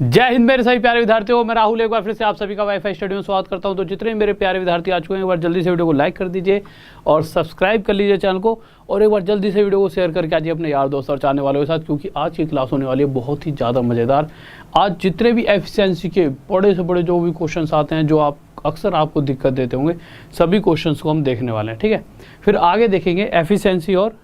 जय हिंद मेरे सभी प्यारे विद्यार्थियों, मैं राहुल एक बार फिर से आप सभी का वाईफाई स्टडी में स्वागत करता हूं। तो जितने मेरे प्यारे विद्यार्थी आ चुके हैं, एक बार जल्दी से वीडियो को लाइक कर दीजिए और सब्सक्राइब कर लीजिए चैनल को, और एक बार जल्दी से वीडियो को शेयर करके आइए अपने यार दोस्त और चाहने वालों के साथ, क्योंकि आज की क्लास होने वाली है बहुत ही ज़्यादा मज़ेदार। आज जितने भी एफिशिएंसी के बड़े से बड़े जो भी क्वेश्चन आते हैं, जो आप अक्सर आपको दिक्कत देते होंगे, सभी क्वेश्चन को हम देखने वाले हैं। ठीक है, फिर आगे देखेंगे एफिशिएंसी और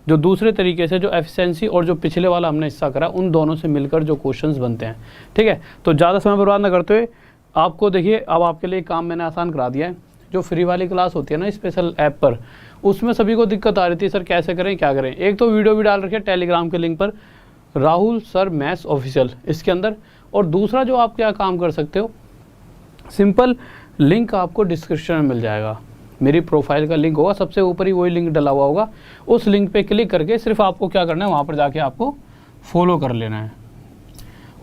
जो दूसरे तरीके से जो एफिशिएंसी और जो पिछले वाला हमने हिस्सा करा, उन दोनों से मिलकर जो क्वेश्चंस बनते हैं। ठीक है, तो ज़्यादा समय बर्बाद ना करते हुए आपको देखिए, अब आपके लिए काम मैंने आसान करा दिया है। जो फ्री वाली क्लास होती है ना स्पेशल ऐप पर, उसमें सभी को दिक्कत आ रही थी, सर कैसे करें क्या करें। एक तो वीडियो भी डाल रखी है टेलीग्राम के लिंक पर, राहुल सर मैथ्स ऑफिशियल, इसके अंदर। और दूसरा जो आप क्या काम कर सकते हो, सिंपल लिंक आपको डिस्क्रिप्शन में मिल जाएगा, मेरी प्रोफाइल का लिंक होगा, सबसे ऊपर ही वही लिंक डला हुआ होगा। उस लिंक पे क्लिक करके सिर्फ आपको क्या करना है, वहाँ पर जाके आपको फॉलो कर लेना है।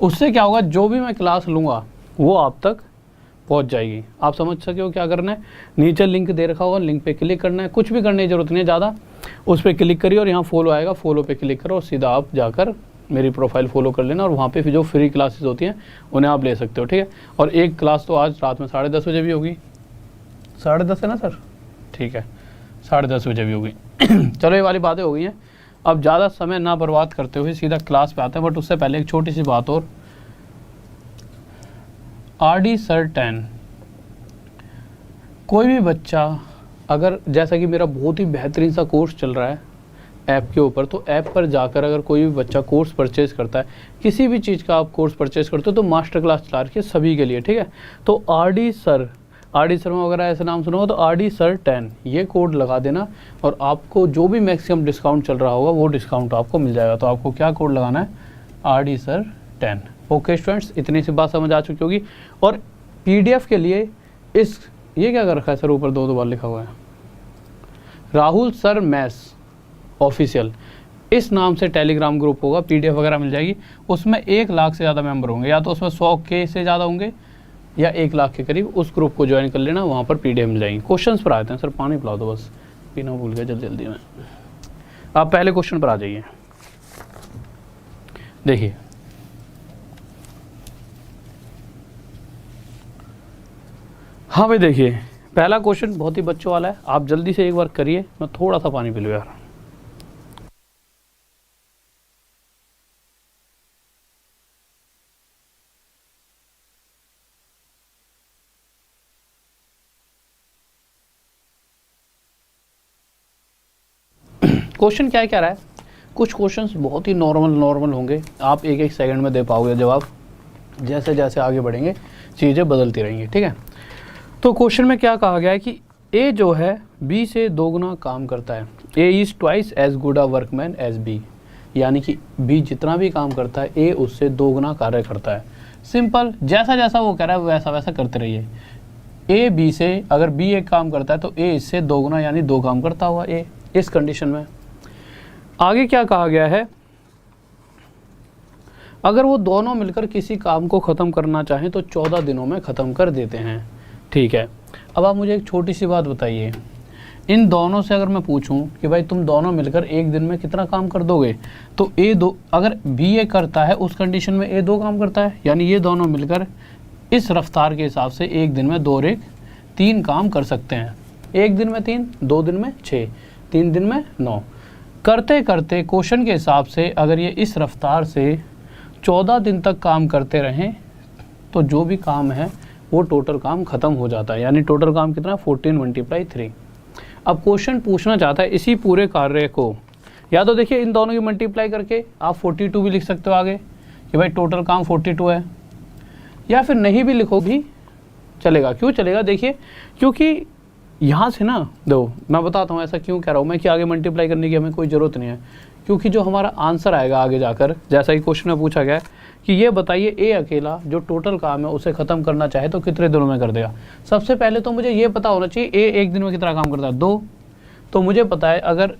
उससे क्या होगा, जो भी मैं क्लास लूँगा वो आप तक पहुँच जाएगी। आप समझ सके हो क्या करना है, नीचे लिंक दे रखा होगा, लिंक पे क्लिक करना है, कुछ भी करने की जरूरत नहीं है ज़्यादा। उस पर क्लिक करिए और यहाँ फॉलो आएगा, फॉलो पे क्लिक करो और सीधा आप जाकर मेरी प्रोफाइल फॉलो कर लेना, और वहाँ पे जो फ्री क्लासेस होती हैं उन्हें आप ले सकते हो। ठीक है, और एक क्लास तो आज रात में 10:30 बजे भी होगी। 10:30 है ना सर? ठीक है, 10:30 बजे भी होगी। चलो, ये वाली बातें हो गई हैं। अब ज़्यादा समय ना बर्बाद करते हुए सीधा क्लास पे आते हैं, बट उससे पहले एक छोटी सी बात और। RD Sir 10, कोई भी बच्चा अगर, जैसा कि मेरा बहुत ही बेहतरीन सा कोर्स चल रहा है ऐप के ऊपर, तो ऐप पर जाकर अगर कोई भी बच्चा कोर्स परचेज़ करता है, किसी भी चीज़ का आप कोर्स परचेज़ करते हो, तो मास्टर क्लास चला रखी है सभी के लिए। ठीक है, तो RD शर्मा वगैरह ऐसे नाम सुना हो तो RD Sir 10 ये कोड लगा देना, और आपको जो भी मैक्सिमम डिस्काउंट चल रहा होगा वो डिस्काउंट आपको मिल जाएगा। तो आपको क्या कोड लगाना है, RD Sir 10। ओके स्टूडेंट्स, इतनी सी बात समझ आ चुकी होगी। और PDF के लिए ये क्या कर रखा है सर, ऊपर दो बार लिखा हुआ है, राहुल सर मैथ्स ऑफिशियल, इस नाम से टेलीग्राम ग्रुप होगा, PDF वगैरह मिल जाएगी। उसमें 1 लाख से ज़्यादा मेंबर होंगे, या तो उसमें 100K से ज़्यादा होंगे या 1 लाख के करीब। उस ग्रुप को ज्वाइन कर लेना, वहाँ पर PDF मिल जाएंगे। क्वेश्चंस पर आते हैं। सर पानी पिला दो, बस पीना भूल गया जल्दी में। आप पहले क्वेश्चन पर आ जाइए। देखिए, हाँ भाई देखिए, पहला क्वेश्चन बहुत ही बच्चों वाला है, आप जल्दी से एक बार करिए। मैं थोड़ा सा पानी पी लूँ यार। क्वेश्चन क्या कह रहा है, कुछ क्वेश्चंस बहुत ही नॉर्मल होंगे, आप 1-1 सेकंड में दे पाओगे जवाब। जैसे जैसे आगे बढ़ेंगे चीज़ें बदलती रहेंगी। ठीक है, तो क्वेश्चन में क्या कहा गया है कि A जो है B से 2 गुना काम करता है। A is twice as good a workman as B, यानी कि B जितना भी काम करता है A उससे 2 गुना कार्य करता है। सिंपल, जैसा जैसा वो कह रहा है वैसा वैसा करते रहिए। A B से, अगर B एक काम करता है तो A इससे 2 गुना यानी 2 काम करता हुआ A, इस कंडीशन में। आगे क्या कहा गया है, अगर वो दोनों मिलकर किसी काम को ख़त्म करना चाहें तो 14 दिनों में ख़त्म कर देते हैं। ठीक है, अब आप मुझे एक छोटी सी बात बताइए, इन दोनों से अगर मैं पूछूं कि भाई तुम दोनों मिलकर एक दिन में कितना काम कर दोगे, तो अगर B A करता है उस कंडीशन में A 2 काम करता है, यानी ये दोनों मिलकर इस रफ्तार के हिसाब से एक दिन में 2 और 1 3 काम कर सकते हैं। एक दिन में 3, 2 दिन में 6, 3 दिन में 9, करते करते क्वेश्चन के हिसाब से अगर ये इस रफ्तार से 14 दिन तक काम करते रहें, तो जो भी काम है वो टोटल काम ख़त्म हो जाता है। यानी टोटल काम कितना, 14 × 3। अब क्वेश्चन पूछना चाहता है इसी पूरे कार्य को, या तो देखिए इन दोनों की मल्टीप्लाई करके आप 42 भी लिख सकते हो आगे कि भाई टोटल काम 42 है, या फिर नहीं भी लिखो भी चलेगा। क्यों चलेगा, देखिए क्योंकि यहाँ से ना, दो मैं बताता हूँ ऐसा क्यों कह रहा हूँ मैं कि आगे मल्टीप्लाई करने की हमें कोई ज़रूरत नहीं है, क्योंकि जो हमारा आंसर आएगा आगे जाकर, जैसा कि क्वेश्चन में पूछा गया है कि ये बताइए A अकेला जो टोटल काम है उसे ख़त्म करना चाहे तो कितने दिनों में कर देगा। सबसे पहले तो मुझे ये पता होना चाहिए A एक दिन में कितना काम करता है, 2। तो मुझे पता है अगर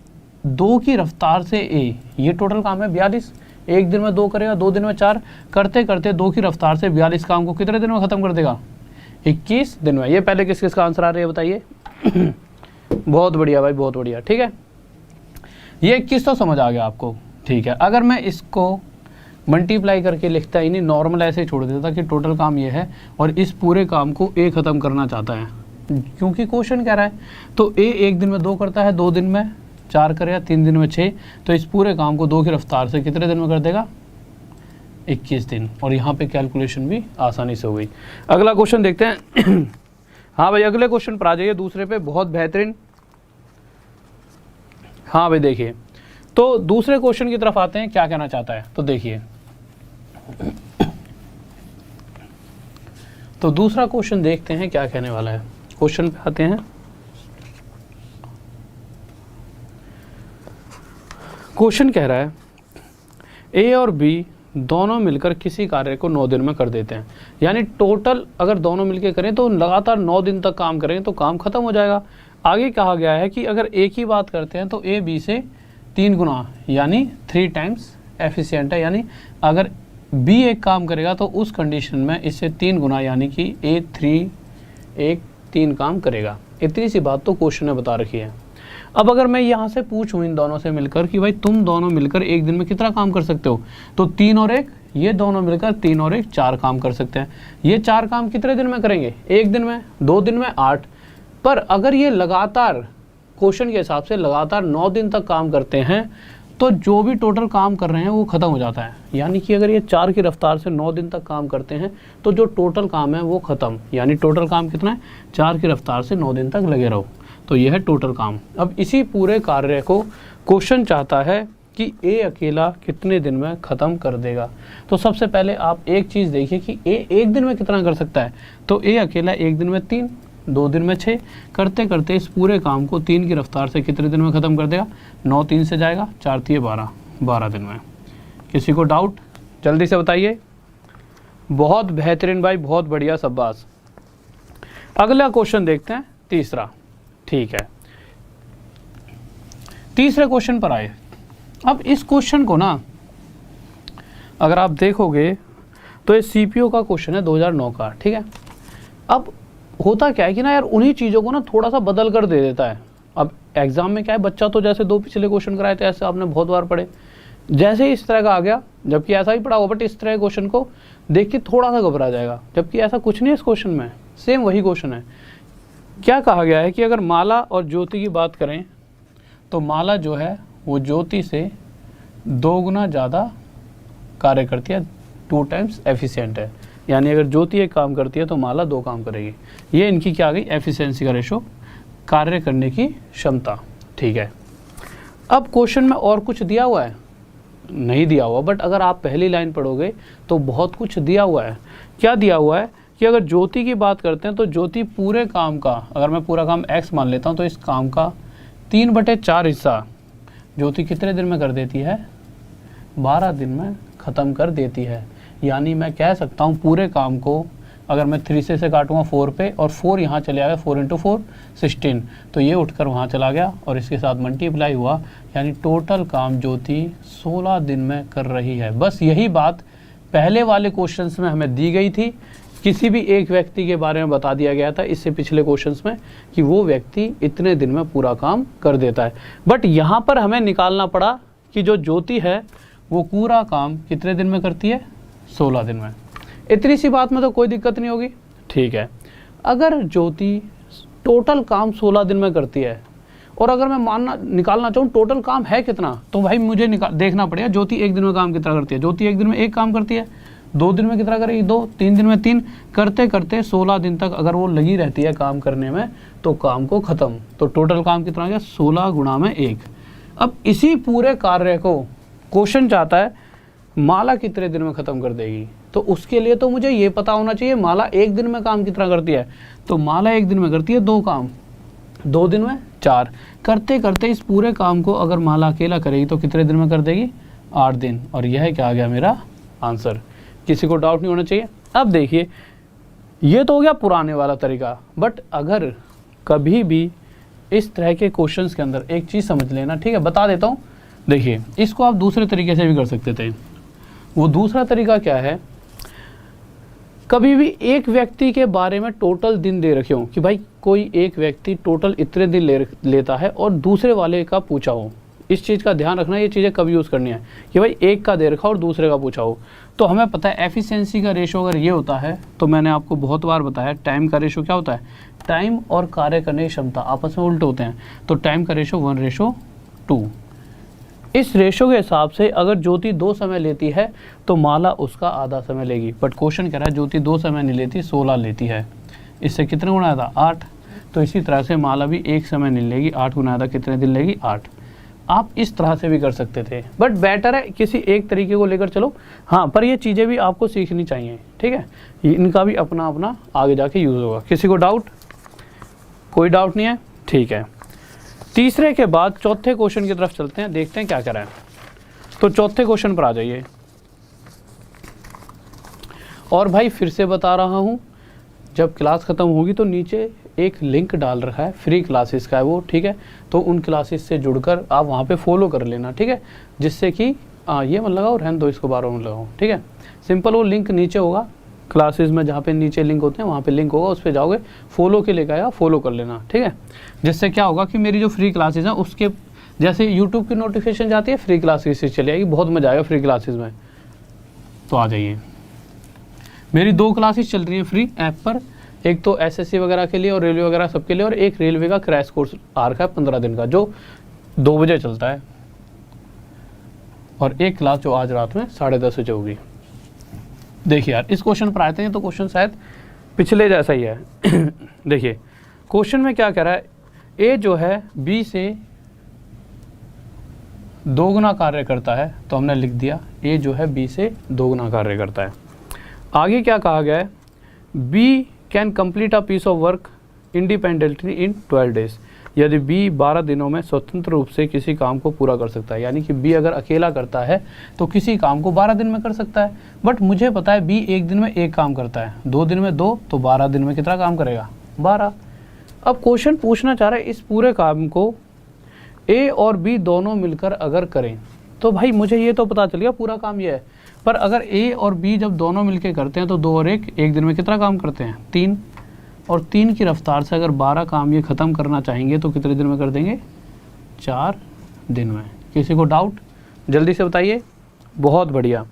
2 की रफ्तार से A, ये टोटल काम है 42, एक दिन में 2 करेगा, 2 दिन में 4, करते करते 2 की रफ्तार से 42 काम को कितने दिन में ख़त्म कर देगा, 21 दिन में। ये पहले किस किस का आंसर आ रहा है बताइए। बहुत बढ़िया भाई, बहुत बढ़िया। ठीक है, ये 21 तो समझ आ गया आपको। ठीक है, अगर मैं इसको मल्टीप्लाई करके लिखता ही नहीं, नॉर्मल ऐसे ही छोड़ देता कि टोटल काम ये है और इस पूरे काम को ए ख़त्म करना चाहता है, क्योंकि क्वेश्चन कह रहा है। तो ए 1 दिन में 2 करता है, 2 दिन में 4 करेगा, 3 दिन में 6, तो इस पूरे काम को 2 की रफ्तार से कितने दिन में कर देगा? 21 दिन। और यहाँ पे कैलकुलेशन भी आसानी से हो गई। अगला क्वेश्चन देखते हैं। हाँ भाई अगले क्वेश्चन पर आ जाइए, दूसरे पे, बहुत बेहतरीन। हाँ भाई देखिए, तो दूसरे क्वेश्चन की तरफ आते हैं, क्या कहना चाहता है। तो देखिए, तो दूसरा क्वेश्चन देखते हैं क्या कहने वाला है। क्वेश्चन पे आते हैं। क्वेश्चन कह रहा है ए और बी दोनों मिलकर किसी कार्य को 9 दिन में कर देते हैं, यानी टोटल अगर दोनों मिलकर करें तो लगातार 9 दिन तक काम करें तो काम खत्म हो जाएगा। आगे कहा गया है कि अगर ए की बात करते हैं तो ए बी से 3 गुना यानी 3 टाइम्स एफिशिएंट है, यानी अगर बी एक काम करेगा तो उस कंडीशन में इससे 3 गुना यानी कि ए 3 काम करेगा। इतनी सी बात तो क्वेश्चन ने बता रखी है। अब अगर मैं यहाँ से पूछूं इन दोनों से मिलकर कि भाई तुम दोनों मिलकर एक दिन में कितना काम कर सकते हो, तो 3 और 1, ये दोनों मिलकर 3 और 1 4 काम कर सकते हैं। ये 4 काम कितने दिन में करेंगे? 1 दिन में, 2 दिन में, 8। पर अगर ये लगातार क्वेश्चन के हिसाब से लगातार 9 दिन तक काम करते हैं तो जो भी टोटल काम कर रहे हैं वो ख़त्म हो जाता है। यानी कि अगर ये 4 की रफ्तार से 9 दिन तक काम करते हैं तो जो टोटल काम है वो ख़त्म, यानी टोटल काम कितना है? 4 की रफ्तार से 9 दिन तक लगे रहो, तो यह है टोटल काम। अब इसी पूरे कार्य को क्वेश्चन चाहता है कि ए अकेला कितने दिन में ख़त्म कर देगा। तो सबसे पहले आप एक चीज़ देखिए कि ए 1 दिन में कितना कर सकता है। तो ए अकेला 1 दिन में 3, 2 दिन में 6, करते करते इस पूरे काम को 3 की रफ्तार से कितने दिन में ख़त्म कर देगा? 9 3 से जाएगा, 4 3 12 दिन में। किसी को डाउट? जल्दी से बताइए। बहुत बेहतरीन भाई, बहुत बढ़िया, शाबाश। अगला क्वेश्चन देखते हैं, तीसरा। ठीक है, तीसरे क्वेश्चन पर आए। अब इस क्वेश्चन को ना अगर आप देखोगे तो ये सीपीओ का क्वेश्चन है 2009 का। ठीक है, अब होता क्या है कि ना यार उन्हीं चीज़ों को ना थोड़ा सा बदल कर दे देता है। अब एग्जाम में क्या है, बच्चा तो जैसे 2 पिछले क्वेश्चन कराए थे ऐसे आपने बहुत बार पढ़े, जैसे ही इस तरह का आ गया, जबकि ऐसा ही पढ़ा होगा, बट इस तरह के क्वेश्चन को देख के थोड़ा सा घबरा जाएगा, जबकि ऐसा कुछ नहीं है इस क्वेश्चन में, सेम वही क्वेश्चन है। क्या कहा गया है कि अगर माला और ज्योति की बात करें तो माला जो है वो ज्योति से 2 गुना ज़्यादा कार्य करती है, 2 टाइम्स एफिशिएंट है। यानी अगर ज्योति एक काम करती है तो माला 2 काम करेगी। ये इनकी क्या आ गई? एफिशिएंसी का रेशो, कार्य करने की क्षमता। ठीक है, अब क्वेश्चन में और कुछ दिया हुआ है? नहीं दिया हुआ, बट अगर आप पहली लाइन पढ़ोगे तो बहुत कुछ दिया हुआ है। क्या दिया हुआ है कि अगर ज्योति की बात करते हैं तो ज्योति पूरे काम का, अगर मैं पूरा काम x मान लेता हूं तो इस काम का 3/4 हिस्सा ज्योति कितने दिन में कर देती है? 12 दिन में ख़त्म कर देती है। यानी मैं कह सकता हूं पूरे काम को अगर मैं 3 से काटूंगा 4 पे, और 4 यहाँ चले आया, 4 × 4 16, तो ये उठकर वहाँ चला गया और इसके साथ मल्टीप्लाई हुआ, यानी टोटल काम ज्योति 16 दिन में कर रही है। बस यही बात पहले वाले क्वेश्चंस में हमें दी गई थी, किसी भी एक व्यक्ति के बारे में बता दिया गया था इससे पिछले क्वेश्चंस में कि वो व्यक्ति इतने दिन में पूरा काम कर देता है। बट यहाँ पर हमें निकालना पड़ा कि जो ज्योति है वो पूरा काम कितने दिन में करती है? 16 दिन में। इतनी सी बात में तो कोई दिक्कत नहीं होगी। ठीक है, अगर ज्योति टोटल काम 16 दिन में करती है और अगर मैं निकालना चाहूँ टोटल काम है कितना, तो भाई मुझे देखना पड़ेगा ज्योति 1 दिन में काम कितना करती है। ज्योति 1 दिन में 1 काम करती है, 2 दिन में कितना करेगी? 2, 3 दिन में 3, करते करते 16 दिन तक अगर वो लगी रहती है काम करने में तो काम को ख़त्म। तो टोटल काम कितना आ गया? 16 गुणा में 1। अब इसी पूरे कार्य को क्वेश्चन चाहता है माला कितने दिन में ख़त्म कर देगी। तो उसके लिए तो मुझे ये पता होना चाहिए माला 1 दिन में काम कितना करती है। तो माला 1 दिन में करती है 2 काम, 2 दिन में 4, करते करते इस पूरे काम को अगर माला अकेला करेगी तो कितने दिन में कर देगी? 8 दिन। और यह क्या आ गया मेरा आंसर। किसी को डाउट नहीं होना चाहिए। अब देखिए, ये तो हो गया पुराने वाला तरीका, बट अगर कभी भी इस तरह के क्वेश्चंस के अंदर एक चीज़ समझ लेना, ठीक है, बता देता हूँ। देखिए, इसको आप दूसरे तरीके से भी कर सकते थे। वो दूसरा तरीका क्या है, कभी भी एक व्यक्ति के बारे में टोटल दिन दे रखे हो कि भाई कोई एक व्यक्ति टोटल इतने दिन लेता है और दूसरे वाले का पूछा हो इस चीज़ का ध्यान रखना, ये चीज़ें कब यूज़ करनी है कि भाई एक का दे रखा और दूसरे का पूछा हो। तो हमें पता है एफिशिएंसी का रेशो अगर ये होता है, तो मैंने आपको बहुत बार बताया टाइम का रेशो क्या होता है, टाइम और कार्य करने की क्षमता आपस में उल्टे होते हैं, तो टाइम का रेशो 1:2। इस रेशो के हिसाब से अगर ज्योति 2 समय लेती है तो माला उसका आधा समय लेगी। बट क्वेश्चन कह रहा है ज्योति 2 समय नहीं लेती, 16 लेती है। इससे कितने गुना आया था, 8। तो इसी तरह से माला भी 1 समय नहीं लेगी, 8 गुना आधा कितने दिन लेगी, 8। आप इस तरह से भी कर सकते थे, बट बेटर है किसी एक तरीके को लेकर चलो। हाँ, पर ये चीज़ें भी आपको सीखनी चाहिए, ठीक है, इनका भी अपना अपना आगे जाके यूज़ होगा। किसी को डाउट, कोई डाउट नहीं है, ठीक है। तीसरे के बाद चौथे क्वेश्चन की तरफ चलते हैं, देखते हैं क्या करा है। तो चौथे क्वेश्चन पर आ जाइए। और भाई फिर से बता रहा हूँ, जब क्लास ख़त्म होगी तो नीचे एक लिंक डाल रखा है, फ्री क्लासेस का है वो, ठीक है। तो उन क्लासेस से जुड़कर आप वहाँ पे फॉलो कर लेना, ठीक है, जिससे कि ये मत लगाओ, रहने दो इसको, 12 मत लगाओ, ठीक है। सिंपल वो लिंक नीचे होगा क्लासेस में, जहाँ पे नीचे लिंक होते हैं वहाँ पे लिंक होगा, उस पर जाओगे, फॉलो के लेकर आया, फॉलो कर लेना, ठीक है। जिससे क्या होगा कि मेरी जो फ्री क्लासेस हैं उसके जैसे यूट्यूब की नोटिफिकेशन जाती है, फ्री क्लासेस चली आएगी, बहुत मजा आएगा फ्री क्लासेस में। तो आ जाइए, मेरी 2 क्लासेस चल रही हैं फ्री ऐप पर, एक तो एसएससी वगैरह के लिए और रेलवे वगैरह सबके लिए, और एक रेलवे का क्रैश कोर्स आ रखा है 15 दिन का, जो 2 बजे चलता है, और एक क्लास जो आज रात में 10:30 बजे होगी। देखिए यार, इस क्वेश्चन पर आते हैं तो क्वेश्चन शायद पिछले जैसा ही है। देखिए क्वेश्चन में क्या कह रहा है, ए जो है बी से 2 गुना कार्य करता है, तो हमने लिख दिया ए जो है बी से 2 गुना कार्य करता है। आगे क्या कहा गया है, B can complete a piece of work independently in 12 days. यदि बी 12 दिनों में स्वतंत्र रूप से किसी काम को पूरा कर सकता है, यानी कि बी अगर अकेला करता है तो किसी काम को 12 दिन में कर सकता है। बट मुझे पता है बी 1 दिन में 1 काम करता है, 2 दिन में 2, तो 12 दिन में कितना काम करेगा, 12। अब क्वेश्चन पूछना चाह रहा है इस पूरे काम को ए और बी दोनों मिलकर अगर करें, तो भाई मुझे ये तो पता चल गया पूरा काम ये है, पर अगर ए और बी जब दोनों मिलकर करते हैं तो 2 और 1 दिन में कितना काम करते हैं, 3, और 3 की रफ्तार से अगर 12 काम ये ख़त्म करना चाहेंगे तो कितने दिन में कर देंगे, 4 दिन में। किसी को डाउट, जल्दी से बताइए। बहुत बढ़िया,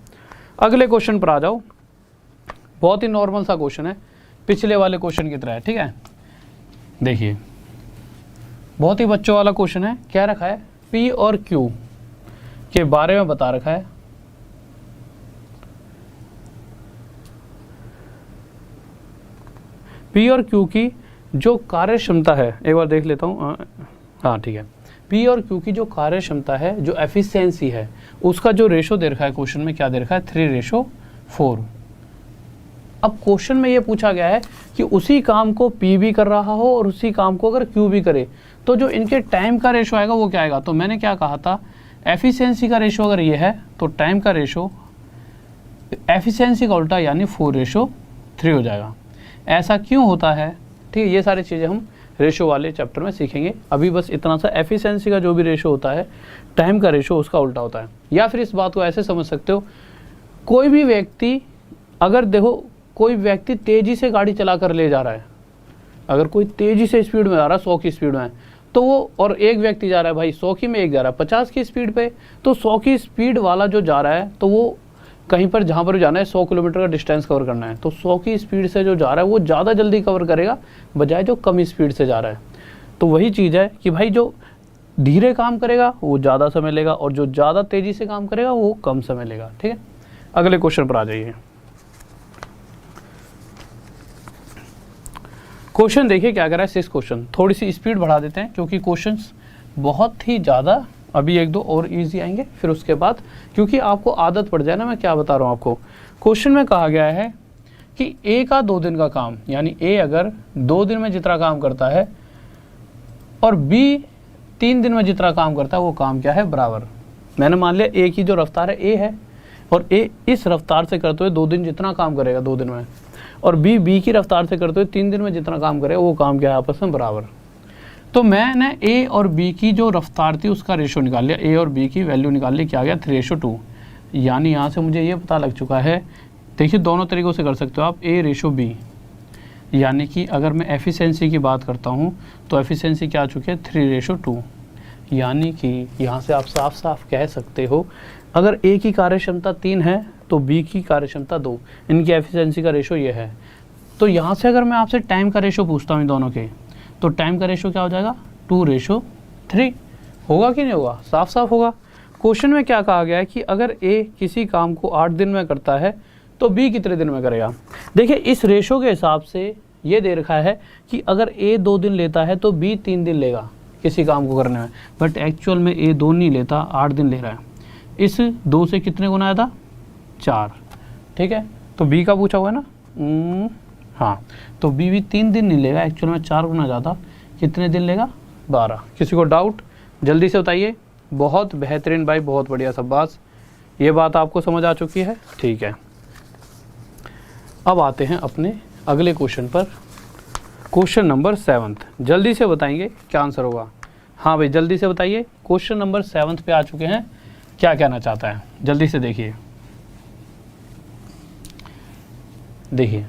अगले क्वेश्चन पर आ जाओ। बहुत ही नॉर्मल सा क्वेश्चन है, पिछले वाले क्वेश्चन की तरह है, ठीक है। देखिए बहुत ही बच्चों वाला क्वेश्चन है, क्या रखा है, पी और क्यू के बारे में बता रखा है। पी और क्यू की जो कार्य क्षमता है, एक बार देख लेता हूँ, हाँ ठीक है, पी और क्यू की जो कार्य क्षमता है, जो एफिशिएंसी है, उसका जो रेशो दे रखा है क्वेश्चन में, क्या दे रखा है, 3:4। अब क्वेश्चन में ये पूछा गया है कि उसी काम को पी भी कर रहा हो और उसी काम को अगर क्यू भी करे, तो जो इनके टाइम का रेशो आएगा वो क्या आएगा। तो मैंने क्या कहा था, एफिशिएंसी का रेशो अगर ये है तो टाइम का रेशो एफिशिएंसी का उल्टा यानी 4:3 हो जाएगा। ऐसा क्यों होता है, ठीक है, ये सारी चीज़ें हम रेशो वाले चैप्टर में सीखेंगे। अभी बस इतना सा, एफिशिएंसी का जो भी रेशो होता है, टाइम का रेशो उसका उल्टा होता है। या फिर इस बात को ऐसे समझ सकते हो, कोई भी व्यक्ति अगर देखो, कोई व्यक्ति तेज़ी से गाड़ी चला कर ले जा रहा है, अगर कोई तेज़ी से स्पीड में जा रहा है, 100 की स्पीड में, तो वो, और एक व्यक्ति जा रहा है भाई 100 की में, एक जा रहा है 50 की स्पीड पे, तो 100 की स्पीड वाला जो जा रहा है, तो वो कहीं पर जहाँ पर जाना है 100 किलोमीटर का डिस्टेंस कवर करना है, तो 100 की स्पीड से जो जा रहा है वो ज़्यादा जल्दी कवर करेगा बजाय जो कम स्पीड से जा रहा है। तो वही चीज़ है कि भाई जो धीरे काम करेगा वो ज़्यादा समय लेगा, और जो ज़्यादा तेज़ी से काम करेगा वो कम समय लेगा, ठीक है। अगले क्वेश्चन पर आ जाइए। क्वेश्चन देखिए क्या कर रहा है, 6 क्वेश्चन। थोड़ी सी स्पीड बढ़ा देते हैं क्योंकि क्वेश्चंस बहुत ही ज़्यादा, अभी 1-2 और इजी आएंगे, फिर उसके बाद क्योंकि आपको आदत पड़ जाए ना मैं क्या बता रहा हूँ आपको। क्वेश्चन में कहा गया है कि ए का 2 दिन का काम, यानी ए अगर 2 दिन में जितना काम करता है और बी 3 दिन में जितना काम करता है, वो काम क्या है, बराबर। मैंने मान लिया ए की जो रफ्तार है ए है, और ए इस रफ्तार से करते हुए 2 दिन जितना काम करेगा 2 दिन में, और बी की रफ्तार से करते हुए 3 दिन में जितना काम करेगा, वो काम क्या है, आपस में बराबर। तो मैंने ए और बी की जो रफ्तार थी उसका रेशो निकाल लिया, ए और बी की वैल्यू निकाल ली, क्या आ गया, 3:2। यानी यहाँ से मुझे ये पता लग चुका है, देखिए दोनों तरीक़ों से कर सकते हो आप, A:B, यानी कि अगर मैं एफिशिएंसी की बात करता हूँ तो एफिशिएंसी क्या आ चुकी है, 3:2, यानी कि यहाँ से आप साफ साफ कह सकते हो अगर ए की कार्य क्षमता 3 है तो बी की कार्य क्षमता 2, इनकी एफिशिएंसी का रेशो ये है। तो यहाँ से अगर मैं आपसे टाइम का रेशो पूछता हूँ इन दोनों के, तो टाइम का रेशो क्या हो जाएगा 2:3 होगा कि नहीं होगा, साफ साफ होगा। क्वेश्चन में क्या कहा गया है कि अगर ए किसी काम को 8 दिन में करता है तो बी कितने दिन में करेगा। देखिए इस रेशो के हिसाब से ये दे रखा है कि अगर ए 2 दिन लेता है तो बी 3 दिन लेगा किसी काम को करने में, बट एक्चुअल में ए 2 नहीं लेता, 8 दिन ले रहा है। इस 2 से कितने गुना आया था 4, ठीक है। तो बी का पूछा हुआ है ना, हाँ, तो बी भी 3 दिन नहीं लेगा, एक्चुअल में 4 गुना ज़्यादा, कितने दिन लेगा 12। किसी को डाउट जल्दी से बताइए। बहुत बेहतरीन भाई, बहुत बढ़िया शाबाश, ये बात आपको समझ आ चुकी है, ठीक है। अब आते हैं अपने अगले क्वेश्चन पर, क्वेश्चन नंबर 7। जल्दी से बताएंगे क्या आंसर होगा। हाँ भाई जल्दी से बताइए, क्वेश्चन नंबर 7 पे आ चुके हैं, क्या कहना चाहता है जल्दी से देखिए। देखिए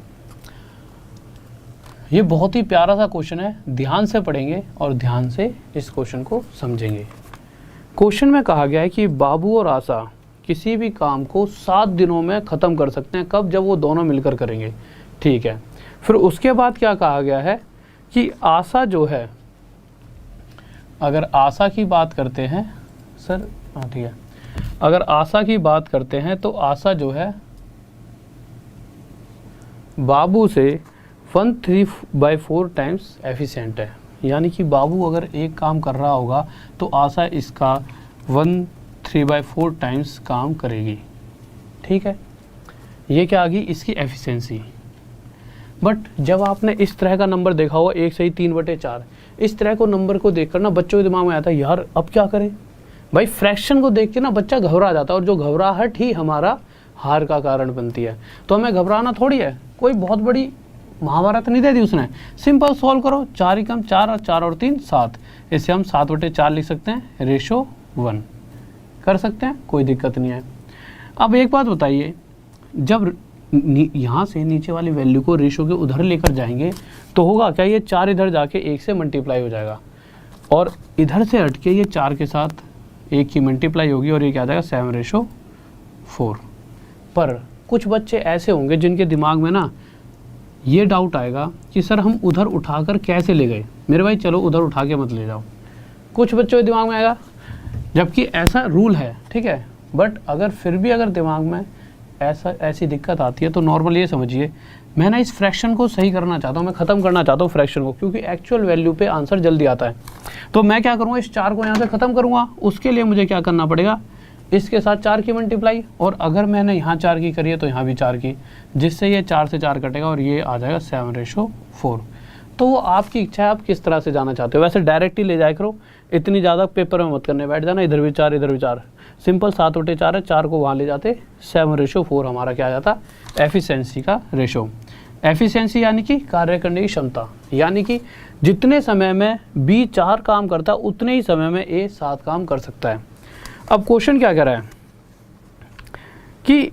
ये बहुत ही प्यारा सा क्वेश्चन है, ध्यान से पढ़ेंगे और ध्यान से इस क्वेश्चन को समझेंगे। क्वेश्चन में कहा गया है कि बाबू और आशा किसी भी काम को 7 दिनों में ख़त्म कर सकते हैं, कब, जब वो दोनों मिलकर करेंगे, ठीक है। फिर उसके बाद क्या कहा गया है कि आशा जो है, अगर आशा की बात करते हैं सर, हाँ ठीक है, अगर आशा की बात करते हैं तो आशा जो है बाबू से 1/3 टाइम्स एफिशिएंट है। यानी कि बाबू अगर एक काम कर रहा होगा तो आशा इसका 1/3 टाइम्स काम करेगी, ठीक है। ये क्या आ गई इसकी एफिशिएंसी। बट जब आपने इस तरह का नंबर देखा होगा 1 से 3/4, इस तरह को नंबर को देखकर ना बच्चों के दिमाग में आता है यार अब क्या करें। भाई फ्रैक्शन को देख के ना बच्चा घबरा जाता है, और जो घबराहट ही हमारा हार का कारण बनती है। तो हमें घबराना थोड़ी है, कोई बहुत बड़ी महाभारत नहीं दे दी उसने, सिंपल सॉल्व करो, 4 ही कम 4 और 4 और 3 7, इससे हम 7/4 लिख सकते हैं, रेशो 1 कर सकते हैं, कोई दिक्कत नहीं है। अब एक बात बताइए, जब यहाँ से नीचे वाली वैल्यू को रेशो के उधर लेकर जाएंगे तो होगा क्या, ये 4 इधर जाके 1 से मल्टीप्लाई हो जाएगा, और इधर से हट के ये 4 के साथ 1 की मल्टीप्लाई होगी, और ये क्या आ जाएगा 7/4। पर कुछ बच्चे ऐसे होंगे जिनके दिमाग में ना ये डाउट आएगा कि सर हम उधर उठाकर कैसे ले गए। मेरे भाई चलो उधर उठा के मत ले जाओ, कुछ बच्चों के दिमाग में आएगा, जबकि ऐसा रूल है, ठीक है। बट अगर फिर भी अगर दिमाग में ऐसी दिक्कत आती है तो नॉर्मल ये समझिए, मैं ना इस फ्रैक्शन को सही करना चाहता हूँ, मैं ख़त्म करना चाहता हूँ फ्रैक्शन को, क्योंकि एक्चुअल वैल्यू पे आंसर जल्दी आता है। तो मैं क्या करूँगा, इस 4 को यहाँ से ख़त्म करूँगा। उसके लिए मुझे क्या करना पड़ेगा, इसके साथ 4 की मल्टीप्लाई, और अगर मैंने यहाँ 4 की करी है तो यहाँ भी 4 की, जिससे ये 4 से 4 कटेगा और ये आ जाएगा 7/4। तो वो आपकी इच्छा है, आप किस तरह से जाना चाहते हो। वैसे डायरेक्ट ही ले जाया करो, इतनी ज़्यादा पेपर में मत करने बैठ जाना, इधर भी 4 इधर भी 4, सिंपल 7/4 है, 4 को वहाँ ले जाते 7/4 हमारा क्या आ जाता, एफिशिएंसी का रेशो। एफिशिएंसी यानी कि कार्य करने की क्षमता, यानी कि जितने समय में बी 4 काम करता है उतने ही समय में ए 7 काम कर सकता है। अब क्वेश्चन क्या कह रहा है कि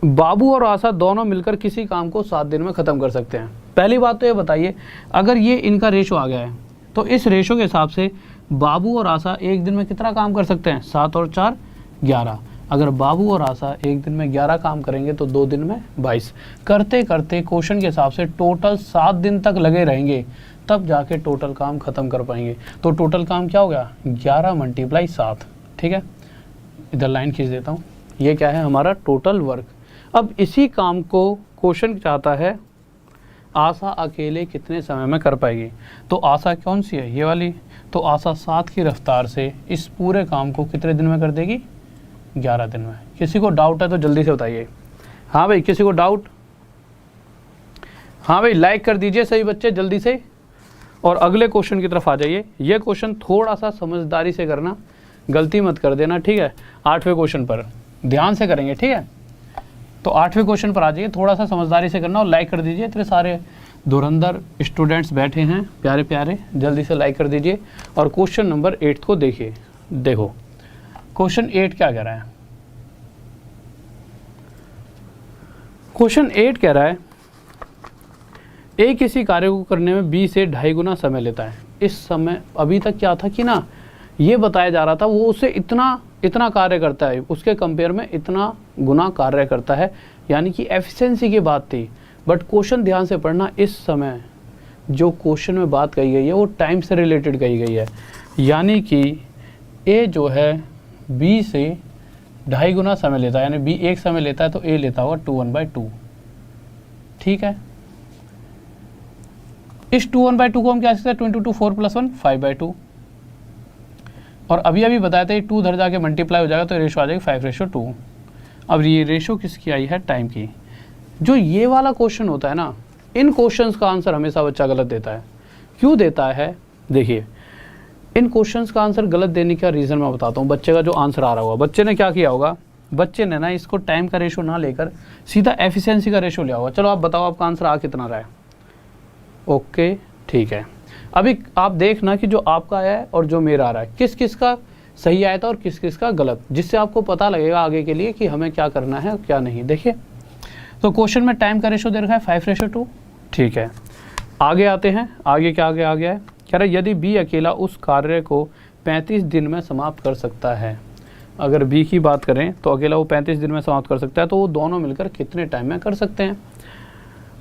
बाबू और आशा दोनों मिलकर किसी काम को 7 दिन में ख़त्म कर सकते हैं। पहली बात तो ये बताइए, अगर ये इनका रेशो आ गया है तो इस रेशो के हिसाब से बाबू और आशा एक दिन में कितना काम कर सकते हैं, 7 और 4 11। अगर बाबू और आशा एक दिन में 11 काम करेंगे तो 2 दिन में 22। करते करते क्वेश्चन के हिसाब से टोटल 7 दिन तक लगे रहेंगे, तब जाके टोटल काम ख़त्म कर पाएंगे। तो टोटल काम क्या हो गया, 11 × 7, ठीक है। इधर लाइन खींच देता हूँ, ये क्या है हमारा टोटल वर्क। अब इसी काम को क्वेश्चन चाहता है आशा अकेले कितने समय में कर पाएगी। तो आशा कौन सी है, ये वाली। तो आशा 7 की रफ्तार से इस पूरे काम को कितने दिन में कर देगी, 11 दिन में। किसी को डाउट है तो जल्दी से बताइए। हाँ भाई किसी को डाउट, हाँ भाई लाइक कर दीजिए सभी बच्चे जल्दी से, और अगले क्वेश्चन की तरफ आ जाइए। ये क्वेश्चन थोड़ा सा समझदारी से करना, गलती मत कर देना, ठीक है। 8वें क्वेश्चन पर ध्यान से करेंगे, ठीक है। तो 8वें क्वेश्चन पर आ जाइए, थोड़ा सा समझदारी से करना, और लाइक कर दीजिए। इतने सारे धुरंधर स्टूडेंट्स बैठे हैं प्यारे प्यारे, जल्दी से लाइक कर दीजिए। और क्वेश्चन नंबर 8 को देखिए। देखो क्वेश्चन 8 क्या कह रहा है, क्वेश्चन 8 कह रहा है ए किसी कार्य को करने में बी से 2.5 गुना समय लेता है। इस समय अभी तक क्या था कि ना ये बताया जा रहा था वो उससे इतना कार्य करता है, उसके कंपेयर में इतना गुना कार्य करता है, यानी कि एफिशिएंसी की बात थी। बट क्वेश्चन ध्यान से पढ़ना, इस समय जो क्वेश्चन में बात कही गई है वो टाइम से रिलेटेड कही गई है, यानी कि ए जो है बी से 2.5 गुना समय लेता है, यानी बी 1 समय लेता है तो ए लेता होगा 2/1/2। ठीक है, इस 2/1/2 को हम क्या सकते हैं 2 × 2 4 + 1 5/2। और अभी बताया था 2 उधर जाके मल्टीप्लाई हो जाएगा तो रेशो आ जाएगी 5:2। अब ये रेशो किसकी आई है, टाइम की। जो ये वाला क्वेश्चन होता है ना, इन क्वेश्चंस का आंसर हमेशा बच्चा गलत देता है। क्यों देता है, देखिए इन क्वेश्चंस का आंसर गलत देने का रीज़न मैं बताता हूँ। बच्चे का जो आंसर आ रहा होगा, बच्चे ने क्या किया होगा, बच्चे ने ना इसको टाइम का रेशो ना लेकर सीधा एफिशिएंसी का रेशो लिया होगा। चलो आप बताओ आपका आंसर आ कितना रहा है। ओके ठीक है, अभी आप देखना कि जो आपका है और जो मेरा आ रहा है किस किस का सही आया था और किस किस का गलत, जिससे आपको पता लगेगा आगे के लिए कि हमें क्या करना है और क्या नहीं। देखिए तो क्वेश्चन में टाइम का रेशो दे रखा है 5:2। ठीक है, आगे आते हैं, आगे क्या आगे आ गया है, कह रहा है यदि बी अकेला उस कार्य को 35 दिन में समाप्त कर सकता है। अगर बी की बात करें तो अकेला वो 35 दिन में समाप्त कर सकता है, तो वो दोनों मिलकर कितने टाइम में कर सकते हैं।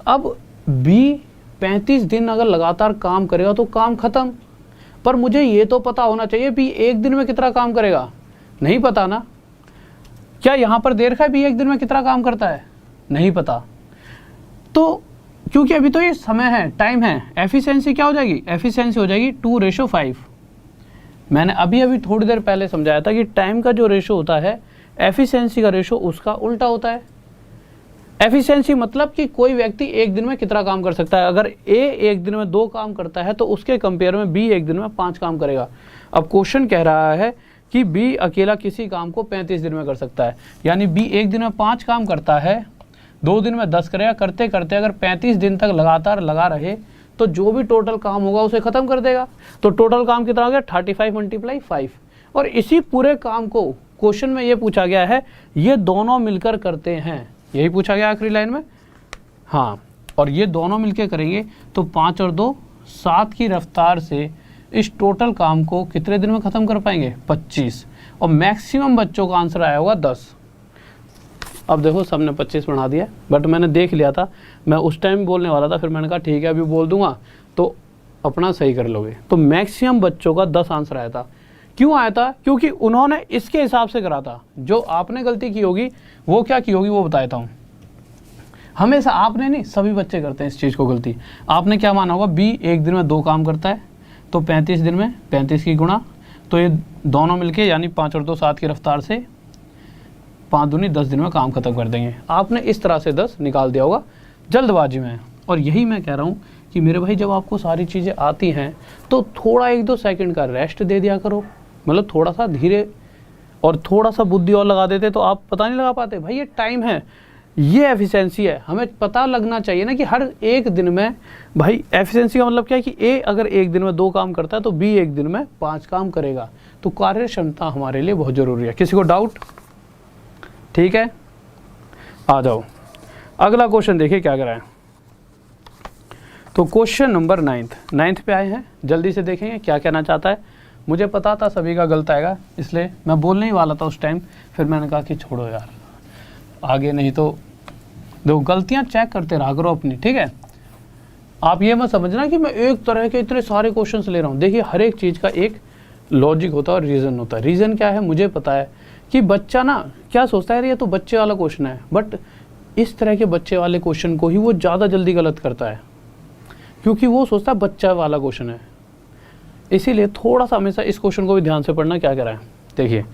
अब बी 35 दिन अगर लगातार काम करेगा तो काम खत्म, पर मुझे ये तो पता होना चाहिए बी 1 दिन में कितना काम करेगा। नहीं पता ना, क्या यहाँ पर दे रखा है बी 1 दिन में कितना काम करता है, नहीं पता। तो क्योंकि अभी तो ये समय है, टाइम है, एफिशिएंसी क्या हो जाएगी, एफिशिएंसी हो जाएगी 2:5। मैंने अभी थोड़ी देर पहले समझाया था कि टाइम का जो रेशो होता है एफिशिएंसी का रेशो उसका उल्टा होता है। एफिशिएंसी मतलब कि कोई व्यक्ति 1 दिन में कितना काम कर सकता है। अगर ए 1 दिन में 2 काम करता है तो उसके कंपेयर में बी 1 दिन में 5 काम करेगा। अब क्वेश्चन कह रहा है कि बी अकेला किसी काम को 35 दिन में कर सकता है, यानी बी 1 दिन में 5 काम करता है, 2 दिन में 10 करेगा, करते करते अगर 35 दिन तक लगातार लगा रहे तो जो भी टोटल काम होगा उसे ख़त्म कर देगा। तो टोटल काम कितना हो गया 35 × 5। और इसी पूरे काम को क्वेश्चन में ये पूछा गया है, ये दोनों मिलकर करते हैं, यही पूछा गया आखिरी लाइन में। हाँ, और ये दोनों मिलकर करेंगे तो 5 और 2 7 की रफ्तार से इस टोटल काम को कितने दिन में ख़त्म कर पाएंगे, 25। और मैक्सिमम बच्चों का आंसर आया होगा 10। अब देखो सबने 25 बना दिया, बट मैंने देख लिया था, मैं उस टाइम बोलने वाला था, फिर मैंने कहा ठीक है अभी बोल दूंगा तो अपना सही कर लोगे। तो मैक्सिमम बच्चों का 10 आंसर आया था। क्यों आया था, क्योंकि उन्होंने इसके हिसाब से करा था। जो आपने गलती की होगी वो क्या की होगी वो बताता हूँ। हमेशा आपने नहीं, सभी बच्चे करते हैं इस चीज़ को गलती। आपने क्या माना होगा, बी 1 दिन में 2 काम करता है तो 35 दिन में 35 की गुणा, तो ये दोनों मिलके यानी 5 और 2 7 की रफ्तार से 5 दूनी 10 दिन में काम खत्म कर देंगे। आपने इस तरह से 10 निकाल दिया होगा जल्दबाजी में। और यही मैं कह रहा हूँ कि मेरे भाई जब आपको सारी चीज़ें आती हैं तो थोड़ा 1-2 सेकंड का रेस्ट दे दिया करो, मतलब थोड़ा सा धीरे और थोड़ा सा बुद्धि और लगा देते तो आप पता नहीं लगा पाते। भाई ये टाइम है, ये एफिशिएंसी है, हमें पता लगना चाहिए ना कि हर एक दिन में, भाई एफिशिएंसी का मतलब क्या है कि ए अगर 1 दिन में 2 काम करता है तो बी 1 दिन में 5 काम करेगा। तो कार्य क्षमता हमारे लिए बहुत ज़रूरी है। किसी को डाउट? ठीक है, आ जाओ अगला क्वेश्चन देखिए क्या कराएं। तो क्वेश्चन नंबर 9th पे आए हैं, जल्दी से देखेंगे क्या कहना चाहता है। मुझे पता था सभी का गलत आएगा, इसलिए मैं बोलने ही वाला था उस टाइम, फिर मैंने कहा कि छोड़ो यार आगे नहीं तो देखो गलतियां चेक करते रहा करो अपनी। ठीक है, आप ये मत समझना कि मैं एक तरह के इतने सारे क्वेश्चंस ले रहा हूँ। देखिए हर एक चीज़ का एक लॉजिक होता है और रीज़न होता है। रीज़न क्या है मुझे पता है कि बच्चा ना क्या सोचता है, ये तो बच्चे वाला क्वेश्चन है, बट इस तरह के बच्चे वाले क्वेश्चन को ही वो ज़्यादा जल्दी गलत करता है, क्योंकि वो सोचता है बच्चा वाला क्वेश्चन है। इसीलिए थोड़ा सा हमेशा इस क्वेश्चन को भी ध्यान से पढ़ना क्या कह रहा है। देखिए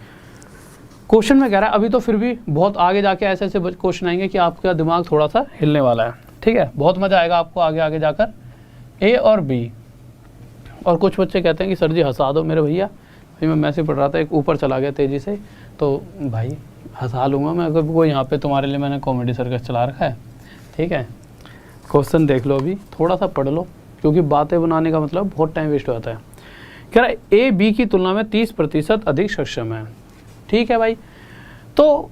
क्वेश्चन में कह रहा है, अभी तो फिर भी बहुत आगे जाके ऐसे ऐसे क्वेश्चन आएंगे कि आपका दिमाग थोड़ा सा हिलने वाला है। ठीक है, बहुत मज़ा आएगा आपको आगे आगे जाकर। ए और बी, और कुछ बच्चे कहते हैं कि सर जी हंसा दो मेरे भैया। भाई मैं मैसेज पढ़ रहा था, एक ऊपर चला गया तेज़ी से, तो भाई हंसा लूँगा मैं, अगर कोई यहाँ पे तुम्हारे लिए मैंने कॉमेडी सर्कस चला रखा है। ठीक है, क्वेश्चन देख लो, अभी थोड़ा सा पढ़ लो, क्योंकि बातें बनाने का मतलब बहुत टाइम वेस्ट होता है। कह रहा है ए बी की तुलना में 30% अधिक सक्षम है। ठीक है भाई, तो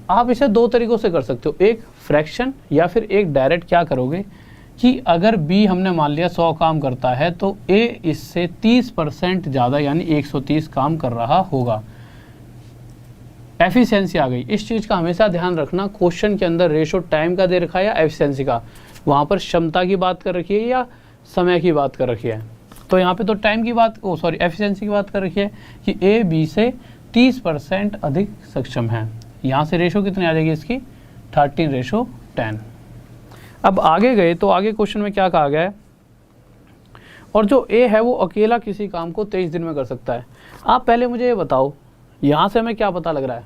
आप इसे 2 तरीक़ों से कर सकते हो, एक फ्रैक्शन या फिर एक डायरेक्ट। क्या करोगे कि अगर बी हमने मान लिया 100 काम करता है तो ए इससे 30% ज़्यादा यानी 130 काम कर रहा होगा। एफिशिएंसी आ गई। इस चीज़ का हमेशा ध्यान रखना, क्वेश्चन के अंदर रेशो टाइम का दे रखा है या एफिशिएंसी का, वहाँ पर क्षमता की बात कर रखी है या समय की बात कर रखी है। तो यहाँ पे तो टाइम की बात एफिशिएंसी की बात कर रखी है कि ए बी से 30% अधिक सक्षम है। यहाँ से रेशो कितनी आ जाएगी इसकी 13:10। अब आगे गए तो आगे क्वेश्चन में क्या कहा गया है, और जो ए है वो अकेला किसी काम को 23 दिन में कर सकता है। आप पहले मुझे ये बताओ, यहाँ से हमें क्या पता लग रहा है,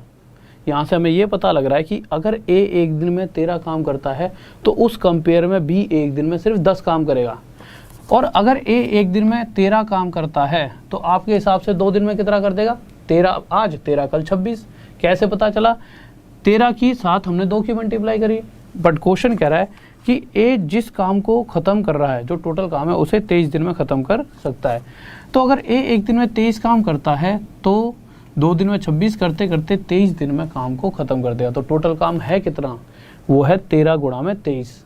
यहाँ से हमें ये पता लग रहा है कि अगर ए एक दिन में 13 काम करता है तो उस कंपेयर में बी एक दिन में सिर्फ 10 काम करेगा। और अगर ए एक दिन में 13 काम करता है तो आपके हिसाब से 2 दिन में कितना कर देगा, 13 आज 13 कल 26। कैसे पता चला, 13 की साथ हमने 2 की मल्टीप्लाई करी। बट क्वेश्चन कह रहा है कि ए जिस काम को ख़त्म कर रहा है, जो टोटल काम है, उसे 23 दिन में ख़त्म कर सकता है। तो अगर ए एक दिन में 23 काम करता है तो 2 दिन में 26 करते करते 23 दिन में काम को ख़त्म कर देगा। तो टोटल काम है कितना, वो है 13 गुणा में 23।